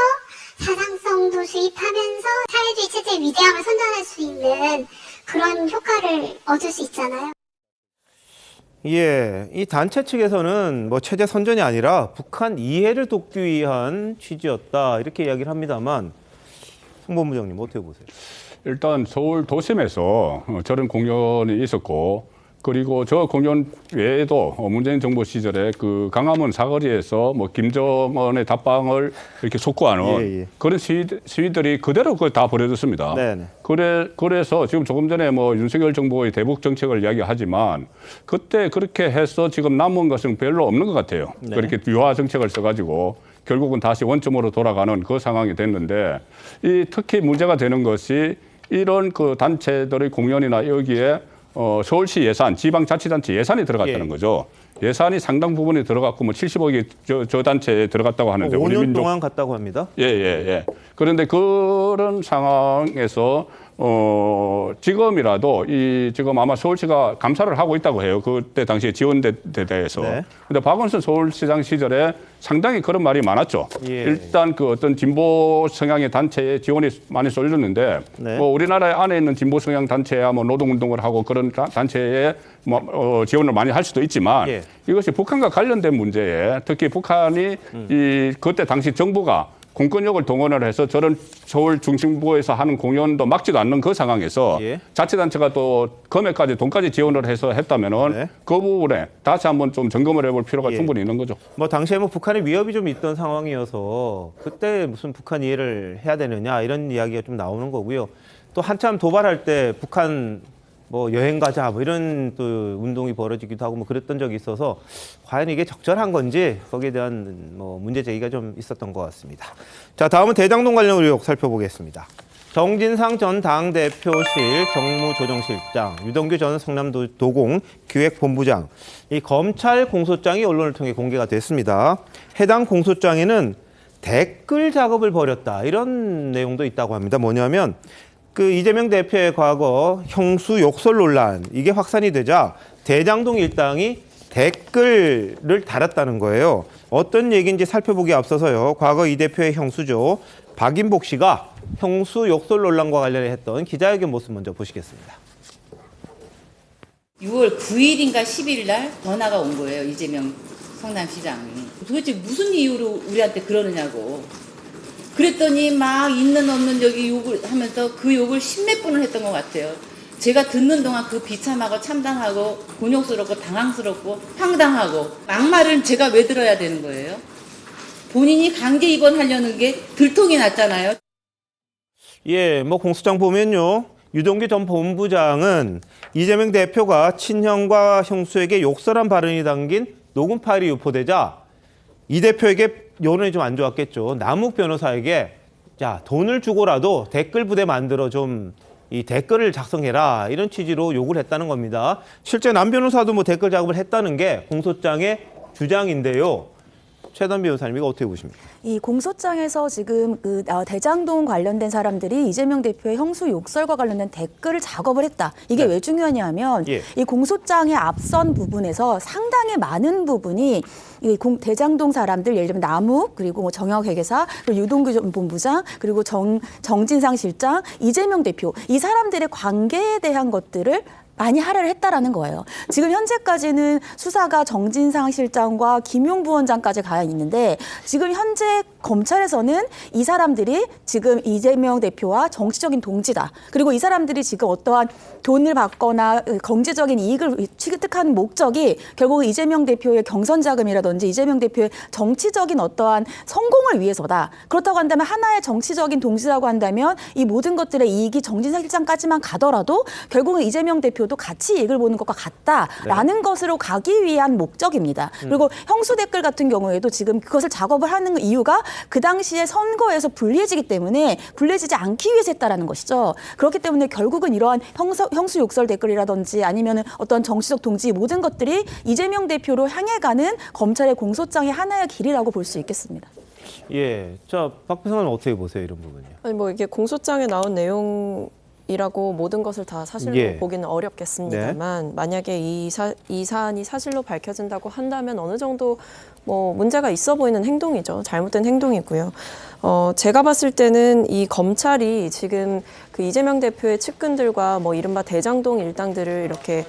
사상성도 수입하면서 사회주의 체제의 위대함을 선전할 수 있는 그런 효과를 얻을 수 있잖아요.
예, 이 단체 측에서는 뭐 체제 선전이 아니라 북한 이해를 돕기 위한 취지였다 이렇게 이야기를 합니다만 송 본부장님 어떻게 보세요?
일단 서울 도심에서 저런 공연이 있었고 그리고 저 공연 외에도 문재인 정부 시절에 그 강화문 사거리에서 뭐 김정은의 답방을 이렇게 촉구하는 그런 시위들이 그대로 다 벌어졌습니다.
네네.
그래서 지금 조금 전에 뭐 윤석열 정부의 대북 정책을 이야기하지만 그때 그렇게 해서 지금 남은 것은 별로 없는 것 같아요.
네.
그렇게 유화 정책을 써가지고 결국은 다시 원점으로 돌아가는 그 상황이 됐는데 이 특히 문제가 되는 것이 이런 그 단체들의 공연이나 여기에 서울시 예산, 지방자치단체 예산이 들어갔다는 거죠. 예산이 상당 부분이 들어갔고 뭐 70억이 저 단체에 들어갔다고 하는데
5년 동안 갔다고 합니다.
예. 그런데 그런 상황에서 지금이라도 지금 아마 서울시가 감사를 하고 있다고 해요. 그때 당시에 지원에 대해서.
네.
근데 박원순 서울시장 시절에 상당히 그런 말이 많았죠.
예.
일단 그 어떤 진보 성향의 단체에 지원이 많이 쏠렸는데
네.
뭐 우리나라 안에 있는 진보 성향 단체야 뭐 노동운동을 하고 그런 단체에 뭐 지원을 많이 할 수도 있지만
예.
이것이 북한과 관련된 문제에 특히 북한이 그때 당시 정부가 공권력을 동원을 해서 저런 서울 중심부에서 하는 공연도 막지도 않는 그 상황에서 자치단체가 또 금액까지 돈까지 지원을 해서 했다면은 그 부분에 다시 한번 좀 점검을 해볼 필요가 충분히 있는 거죠.
뭐 당시에 뭐 북한의 위협이 좀 있던 상황이어서 그때 무슨 북한 이해를 해야 되느냐 이런 이야기가 좀 나오는 거고요. 또 한참 도발할 때 북한 뭐 여행 가자 뭐 이런 또 운동이 벌어지기도 하고 뭐 그랬던 적이 있어서 과연 이게 적절한 건지 거기에 대한 뭐 문제 제기가 좀 있었던 것 같습니다. 자, 다음은 대장동 관련 의혹 살펴보겠습니다. 정진상 전 당대표실 정무조정실장, 유동규 전 성남도공 기획본부장, 이 검찰 공소장이 언론을 통해 공개가 됐습니다. 해당 공소장에는 댓글 작업을 벌였다 이런 내용도 있다고 합니다. 뭐냐면 그 이재명 대표의 과거 형수 욕설 논란 이게 확산이 되자 대장동 일당이 댓글을 달았다는 거예요. 어떤 얘기인지 살펴보기 앞서서요. 과거 이 대표의 형수죠. 박인복 씨가 형수 욕설 논란과 관련해 했던 기자회견 모습 먼저 보시겠습니다.
6월 9일인가 10일 날 전화가 온 거예요. 이재명 성남시장이. 도대체 무슨 이유로 우리한테 그러느냐고. 그랬더니 막 있는 없는 여기 욕을 하면서 그 욕을 십몇 분을 했던 것 같아요. 제가 듣는 동안 그 비참하고 참담하고 곤욕스럽고 당황스럽고 황당하고 막말을 제가 왜 들어야 되는 거예요? 본인이 강제 입원하려는 게 들통이 났잖아요.
예, 뭐 공소장 보면요. 유동규 전 본부장은 이재명 대표가 친형과 형수에게 욕설한 발언이 담긴 녹음 파일이 유포되자 이 대표에게 여론이 좀 안 좋았겠죠. 남욱 변호사에게 자, 돈을 주고라도 댓글 부대 만들어 좀 이 댓글을 작성해라 이런 취지로 요구를 했다는 겁니다. 실제 남 변호사도 뭐 댓글 작업을 했다는 게 공소장의 주장인데요. 최단 변호사님 이거 어떻게 보십니까?
이 공소장에서 지금 그 대장동 관련된 사람들이 이재명 대표의 형수 욕설과 관련된 댓글을 작업을 했다. 이게 왜 중요하냐면 이 공소장의 앞선 부분에서 상당히 많은 부분이 이 대장동 사람들 예를 들면 남욱 그리고 뭐 정혁 회계사 그리고 유동규 전 본부장 그리고 정진상 실장 이재명 대표 이 사람들의 관계에 대한 것들을 많이 할애를 했다라는 거예요. 지금 현재까지는 수사가 정진상 실장과 김용 부원장까지 가 있는데 지금 현재 검찰에서는 이 사람들이 지금 이재명 대표와 정치적인 동지다. 그리고 이 사람들이 지금 어떠한 돈을 받거나 경제적인 이익을 취득하는 목적이 결국 이재명 대표의 경선 자금이라든지 이재명 대표의 정치적인 어떠한 성공을 위해서다. 그렇다고 한다면 하나의 정치적인 동지라고 한다면 이 모든 것들의 이익이 정진상 실장까지만 가더라도 결국은 이재명 대표도 같이 이익을 보는 것과 같다라는 것으로 가기 위한 목적입니다. 그리고 형수 댓글 같은 경우에도 지금 그것을 작업을 하는 이유가 그 당시에 선거에서 불리해지기 때문에 불리해지지 않기 위해서 했다라는 것이죠. 그렇기 때문에 결국은 이러한 형수 욕설 댓글이라든지 아니면은 어떤 정치적 동지 모든 것들이 이재명 대표로 향해 가는 검찰의 공소장의 하나의 길이라고 볼 수 있겠습니다.
예, 자 박비서는 어떻게 보세요 이런 부분이요?
아니 뭐 이게 공소장에 나온 내용 이라고 모든 것을 다 사실로
예.
보기는 어렵겠습니다만 만약에 이 사안이 사실로 밝혀진다고 한다면 어느 정도 뭐 문제가 있어 보이는 행동이죠. 잘못된 행동이고요. 제가 봤을 때는 이 검찰이 지금 그 이재명 대표의 측근들과 뭐 이른바 대장동 일당들을 이렇게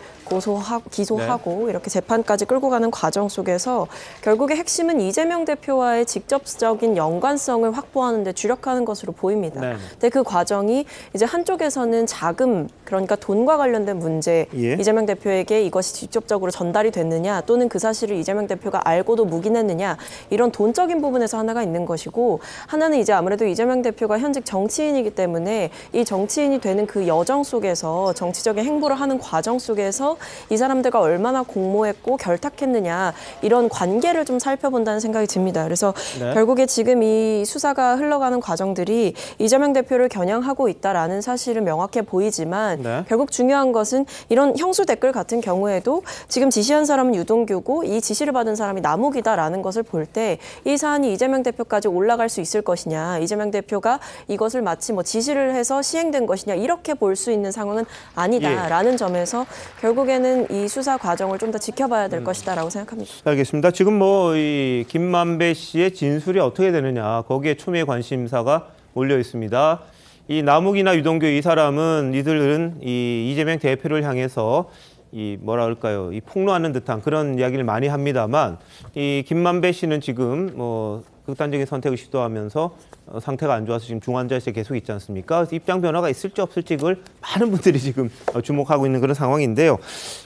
기소하고 이렇게 재판까지 끌고 가는 과정 속에서 결국에 핵심은 이재명 대표와의 직접적인 연관성을 확보하는 데 주력하는 것으로 보입니다. 근데 그 과정이 이제 한쪽에서는 자금, 그러니까 돈과 관련된 문제, 이재명 대표에게 이것이 직접적으로 전달이 됐느냐 또는 그 사실을 이재명 대표가 알고도 묵인했느냐 이런 돈적인 부분에서 하나가 있는 것이고 하나는 이제 아무래도 이재명 대표가 현직 정치인이기 때문에 이 정치인이 되는 그 여정 속에서 정치적인 행보를 하는 과정 속에서 이 사람들과 얼마나 공모했고 결탁했느냐 이런 관계를 좀 살펴본다는 생각이 듭니다. 그래서 결국에 지금 이 수사가 흘러가는 과정들이 이재명 대표를 겨냥하고 있다라는 사실은 명확해 보이지만 결국 중요한 것은 이런 형수 댓글 같은 경우에도 지금 지시한 사람은 유동규고 이 지시를 받은 사람이 남욱이다라는 것을 볼 때 이 사안이 이재명 대표까지 올라갈 수 있을 것이냐, 이재명 대표가 이것을 마치 뭐 지시를 해서 시행된 것이냐 이렇게 볼 수 있는 상황은 아니다라는 점에서 결국에는 이 수사 과정을 좀 더 지켜봐야 될 것이다라고 생각합니다.
알겠습니다. 지금 뭐 이 김만배 씨의 진술이 어떻게 되느냐 거기에 초미의 관심사가 몰려 있습니다. 이 남욱이나 유동규 이 사람은 이들은 이 이재명 대표를 향해서 이 뭐라 그럴까요? 이 폭로하는 듯한 그런 이야기를 많이 합니다만 이 김만배 씨는 지금 뭐 극단적인 선택을 시도하면서 상태가 안 좋아서 지금 중환자실에 계속 있지 않습니까? 그래서 입장 변화가 있을지 없을지 그걸 많은 분들이 지금 주목하고 있는 그런 상황인데요.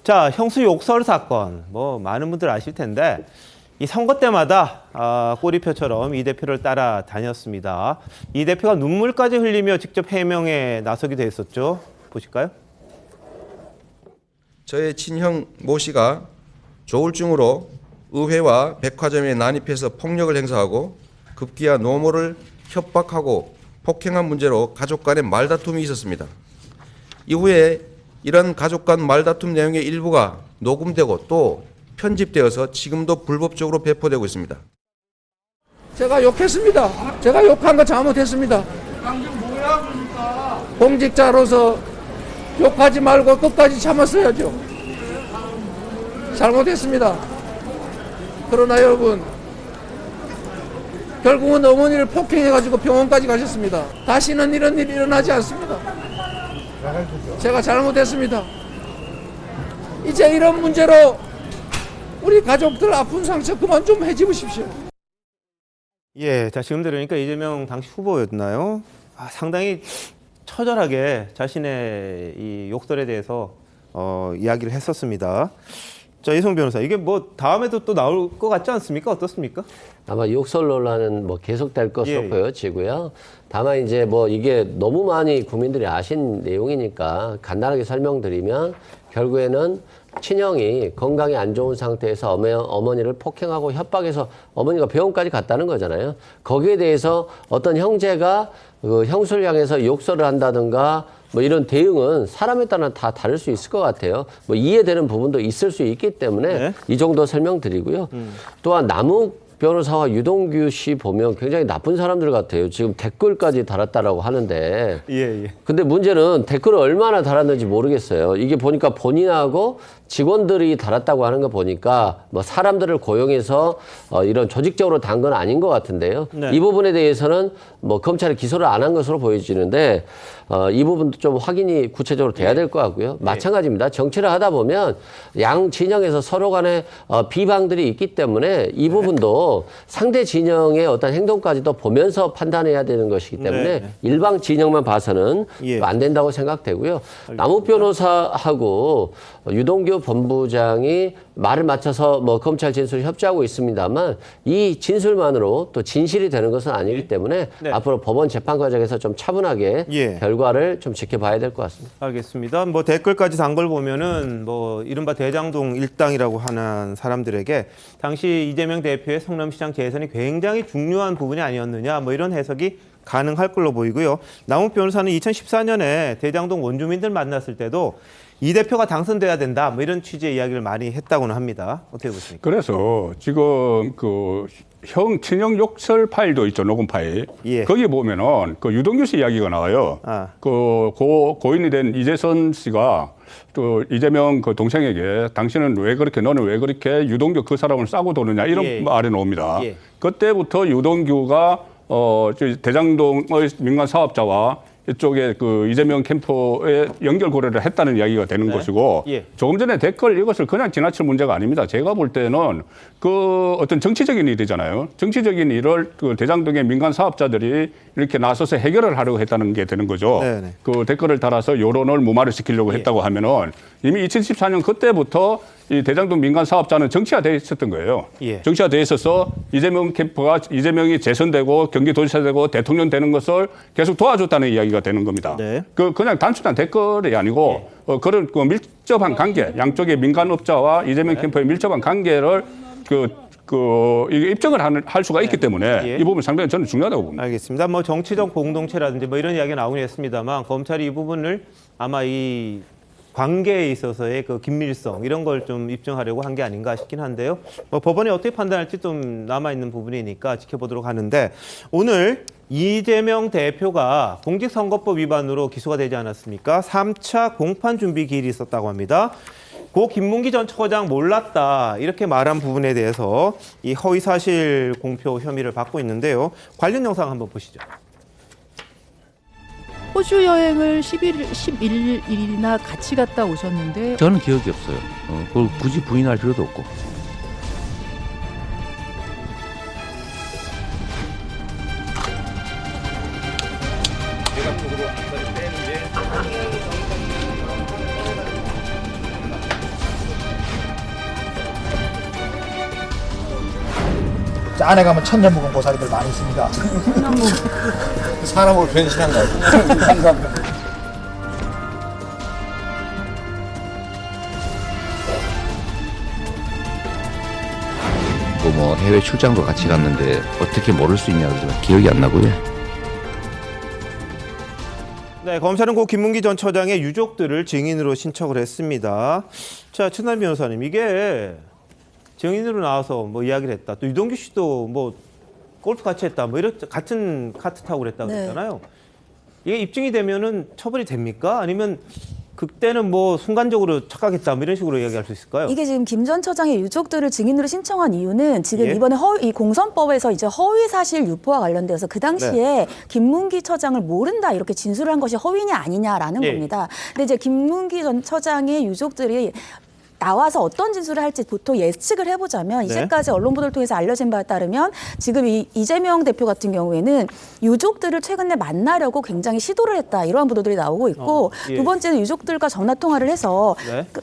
자, 형수 욕설 사건 뭐 많은 분들 아실 텐데 이 선거 때마다 꼬리표처럼 이 대표를 따라다녔습니다. 이 대표가 눈물까지 흘리며 직접 해명에 나서기도 했었죠. 보실까요?
저의 친형 모 씨가 조울증으로 의회와 백화점에 난입해서 폭력을 행사하고 급기야 노모를 협박하고 폭행한 문제로 가족 간의 말다툼이 있었습니다. 이후에 이런 가족 간 말다툼 내용의 일부가 녹음되고 또 편집되어서 지금도 불법적으로 배포되고 있습니다.
제가 욕했습니다. 제가 욕한 거 잘못했습니다. 공직자로서 욕하지 말고 끝까지 참았어야죠. 잘못했습니다. 그러나 여러분, 결국은 어머니를 폭행해가지고 병원까지 가셨습니다. 다시는 이런 일이 일어나지 않습니다. 제가 잘못했습니다. 이제 이런 문제로 우리 가족들 아픈 상처 그만 좀 해집으십시오.
예, 자 지금 들으니까 이재명 당시 후보였나요? 상당히 처절하게 자신의 이 욕설에 대해서 이야기를 했었습니다. 자, 이성 변호사, 이게 뭐 다음에도 또 나올 것 같지 않습니까? 어떻습니까?
아마 욕설 논란은 뭐 계속될 것으로 보여지고요. 다만 이제 뭐 이게 너무 많이 국민들이 아신 내용이니까 간단하게 설명드리면 결국에는 친형이 건강이 안 좋은 상태에서 어머니를 폭행하고 협박해서 어머니가 병원까지 갔다는 거잖아요. 거기에 대해서 어떤 형제가 그 형수를 향해서 욕설을 한다든가 뭐 이런 대응은 사람에 따라 다 다를 수 있을 것 같아요. 뭐 이해되는 부분도 있을 수 있기 때문에 이 정도 설명드리고요. 또한 남욱 변호사와 유동규 씨 보면 굉장히 나쁜 사람들 같아요. 지금 댓글까지 달았다라고 하는데. 근데 문제는 댓글을 얼마나 달았는지 모르겠어요. 이게 보니까 본인하고 직원들이 달았다고 하는 거 보니까 뭐 사람들을 고용해서 이런 조직적으로 단 건 아닌 것 같은데요. 이 부분에 대해서는 뭐 검찰이 기소를 안 한 것으로 보여지는데 이 부분도 좀 확인이 구체적으로 돼야 될 것 같고요. 마찬가지입니다. 정치를 하다 보면 양 진영에서 서로 간에 비방들이 있기 때문에 이 부분도 상대 진영의 어떤 행동까지도 보면서 판단해야 되는 것이기 때문에 일방 진영만 봐서는 안 된다고 생각되고요. 남욱 변호사하고 유동규 본부장이 말을 맞춰서 뭐 검찰 진술 협조하고 있습니다만 이 진술만으로 또 진실이 되는 것은 아니기 때문에 앞으로 법원 재판 과정에서 좀 차분하게 결과를 좀 지켜봐야 될 것 같습니다.
알겠습니다. 뭐 댓글까지 단 걸 보면은 뭐 이른바 대장동 일당이라고 하는 사람들에게 당시 이재명 대표의 성남시장 재선이 굉장히 중요한 부분이 아니었느냐 뭐 이런 해석이 가능할 걸로 보이고요. 남욱 변호사는 2014년에 대장동 원주민들 만났을 때도 이 대표가 당선돼야 된다. 뭐 이런 취지의 이야기를 많이 했다고는 합니다. 어떻게 보십니까?
그래서 지금 그 친형 욕설 파일도 있죠, 녹음 파일.
예.
거기 보면은 그 유동규 씨 이야기가 나와요. 그 고인이 된 이재선 씨가 또 이재명 그 동생에게 당신은 왜 그렇게 너는 왜 그렇게 유동규 그 사람을 싸고 도느냐 이런
예.
말이 나옵니다.
예.
그때부터 유동규가 대장동의 민간 사업자와 이쪽에 그 이재명 캠프에 연결 고려를 했다는 이야기가 되는 것이고
예.
조금 전에 댓글 이것을 그냥 지나칠 문제가 아닙니다. 제가 볼 때는 그 어떤 정치적인 일이잖아요. 정치적인 일을 그 대장동의 민간 사업자들이 이렇게 나서서 해결을 하려고 했다는 게 되는 거죠.
네네.
그 댓글을 달아서 여론을 무마를 시키려고 했다고 하면은 이미 2014년 그때부터 이 대장동 민간 사업자는 정치화돼 있었던 거예요.
예.
정치화돼 있어서 이재명 캠프가 이재명이 재선되고 경기도지사되고 대통령 되는 것을 계속 도와줬다는 이야기가 되는 겁니다.
네.
그냥 단순한 댓글이 아니고 그런 그 밀접한 관계, 양쪽의 민간업자와 이재명 캠프의 밀접한 관계를 이게 입증을 할 수가 있기 때문에
예.
이 부분 상당히 저는 중요하다고 봅니다.
알겠습니다. 뭐 정치적 공동체라든지 뭐 이런 이야기가 나오긴 했습니다만 검찰이 이 부분을 아마 이 관계에 있어서의 그 긴밀성 이런 걸 좀 입증하려고 한 게 아닌가 싶긴 한데요. 뭐 법원이 어떻게 판단할지 좀 남아있는 부분이니까 지켜보도록 하는데 오늘 이재명 대표가 공직선거법 위반으로 기소가 되지 않았습니까? 3차 공판 준비 기일이 있었다고 합니다. 고 김문기 전 처장 몰랐다 이렇게 말한 부분에 대해서 이 허위사실 공표 혐의를 받고 있는데요. 관련 영상 한번 보시죠.
호주 여행을 11일이나 같이 갔다 오셨는데
저는 기억이 없어요. 그걸 굳이 부인할 필요도 없고.
안에 가면 천년묵은 고사리들 많이 있습니다.
사람으로 변신한 거예요.
뭐 해외 출장도 같이 갔는데 어떻게 모를 수 있냐 그러지만 기억이 안 나고요.
네, 검찰은 고 김문기 전 처장의 유족들을 증인으로 신청을 했습니다. 자, 최남 변호사님, 이게 증인으로 나와서 뭐 이야기를 했다. 또 유동규 씨도 뭐 골프 같이 했다. 뭐 이런 같은 카트 타고 그랬다고 그랬잖아요. 이게 입증이 되면은 처벌이 됩니까? 아니면 그때는 뭐 순간적으로 착각했다 뭐 이런 식으로 이야기할 수 있을까요?
이게 지금 김 전 처장의 유족들을 증인으로 신청한 이유는 지금
예.
이번에 이 공선법에서 이제 허위 사실 유포와 관련돼서 그 당시에 김문기 처장을 모른다 이렇게 진술을 한 것이 허위냐 아니냐라는
예.
겁니다. 근데 이제 김문기 전 처장의 유족들이 나와서 어떤 진술을 할지 보통 예측을 해보자면 이제까지 언론 보도를 통해서 알려진 바에 따르면 지금 이재명 대표 같은 경우에는 유족들을 최근에 만나려고 굉장히 시도를 했다 이러한 보도들이 나오고 있고
예.
두 번째는 유족들과 전화 통화를 해서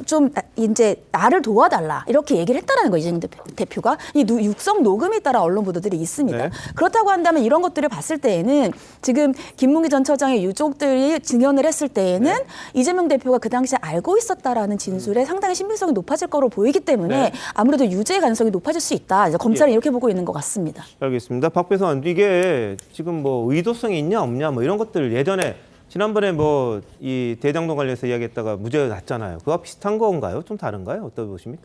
좀 이제 나를 도와달라 이렇게 얘기를 했다라는 거예요. 이재명 대표가 이 육성 녹음에 따라 언론 보도들이 있습니다. 그렇다고 한다면 이런 것들을 봤을 때에는 지금 김문기 전 처장의 유족들이 증언을 했을 때에는 이재명 대표가 그 당시에 알고 있었다라는 진술에 상당히 신빙성이 높아질 거로 보이기 때문에 아무래도 유죄 가능성이 높아질 수 있다. 이제 검찰은 이렇게 보고 있는 것 같습니다.
알겠습니다. 박 변호사님, 이게 지금 뭐 의도성이 있냐 없냐 뭐 이런 것들 예전에 지난번에 뭐 이 대장동 관련해서 이야기했다가 무죄가 났잖아요. 그거와 비슷한 건가요? 좀 다른가요? 어떻게 보십니까?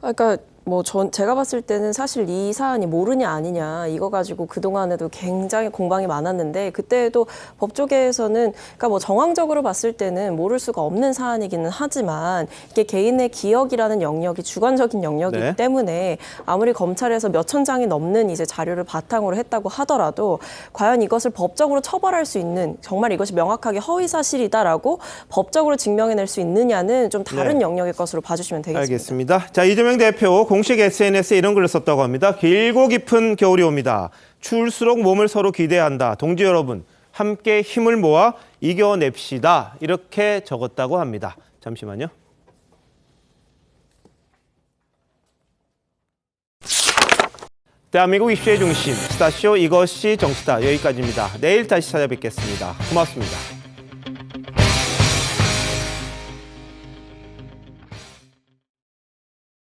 그러니까 뭐 제가 봤을 때는 사실 이 사안이 모르냐 아니냐 이거 가지고 그동안에도 굉장히 공방이 많았는데 그때도 법조계에서는 그러니까 뭐 정황적으로 봤을 때는 모를 수가 없는 사안이기는 하지만 이게 개인의 기억이라는 영역이 주관적인 영역이기 때문에 아무리 검찰에서 몇천 장이 넘는 이제 자료를 바탕으로 했다고 하더라도 과연 이것을 법적으로 처벌할 수 있는 정말 이것이 명확하게 허위 사실이다라고 법적으로 증명해낼 수 있느냐는 좀 다른 영역의 것으로 봐주시면 되겠습니다.
알겠습니다. 자, 이재명 대표 공식 SNS에 이런 글을 썼다고 합니다. 길고 깊은 겨울이 옵니다. 추울수록 몸을 서로 기대한다. 동지 여러분, 함께 힘을 모아 이겨냅시다. 이렇게 적었다고 합니다. 잠시만요. 대한민국 이슈의 중심, 스타쇼 이것이 정치다. 여기까지입니다. 내일 다시 찾아뵙겠습니다. 고맙습니다.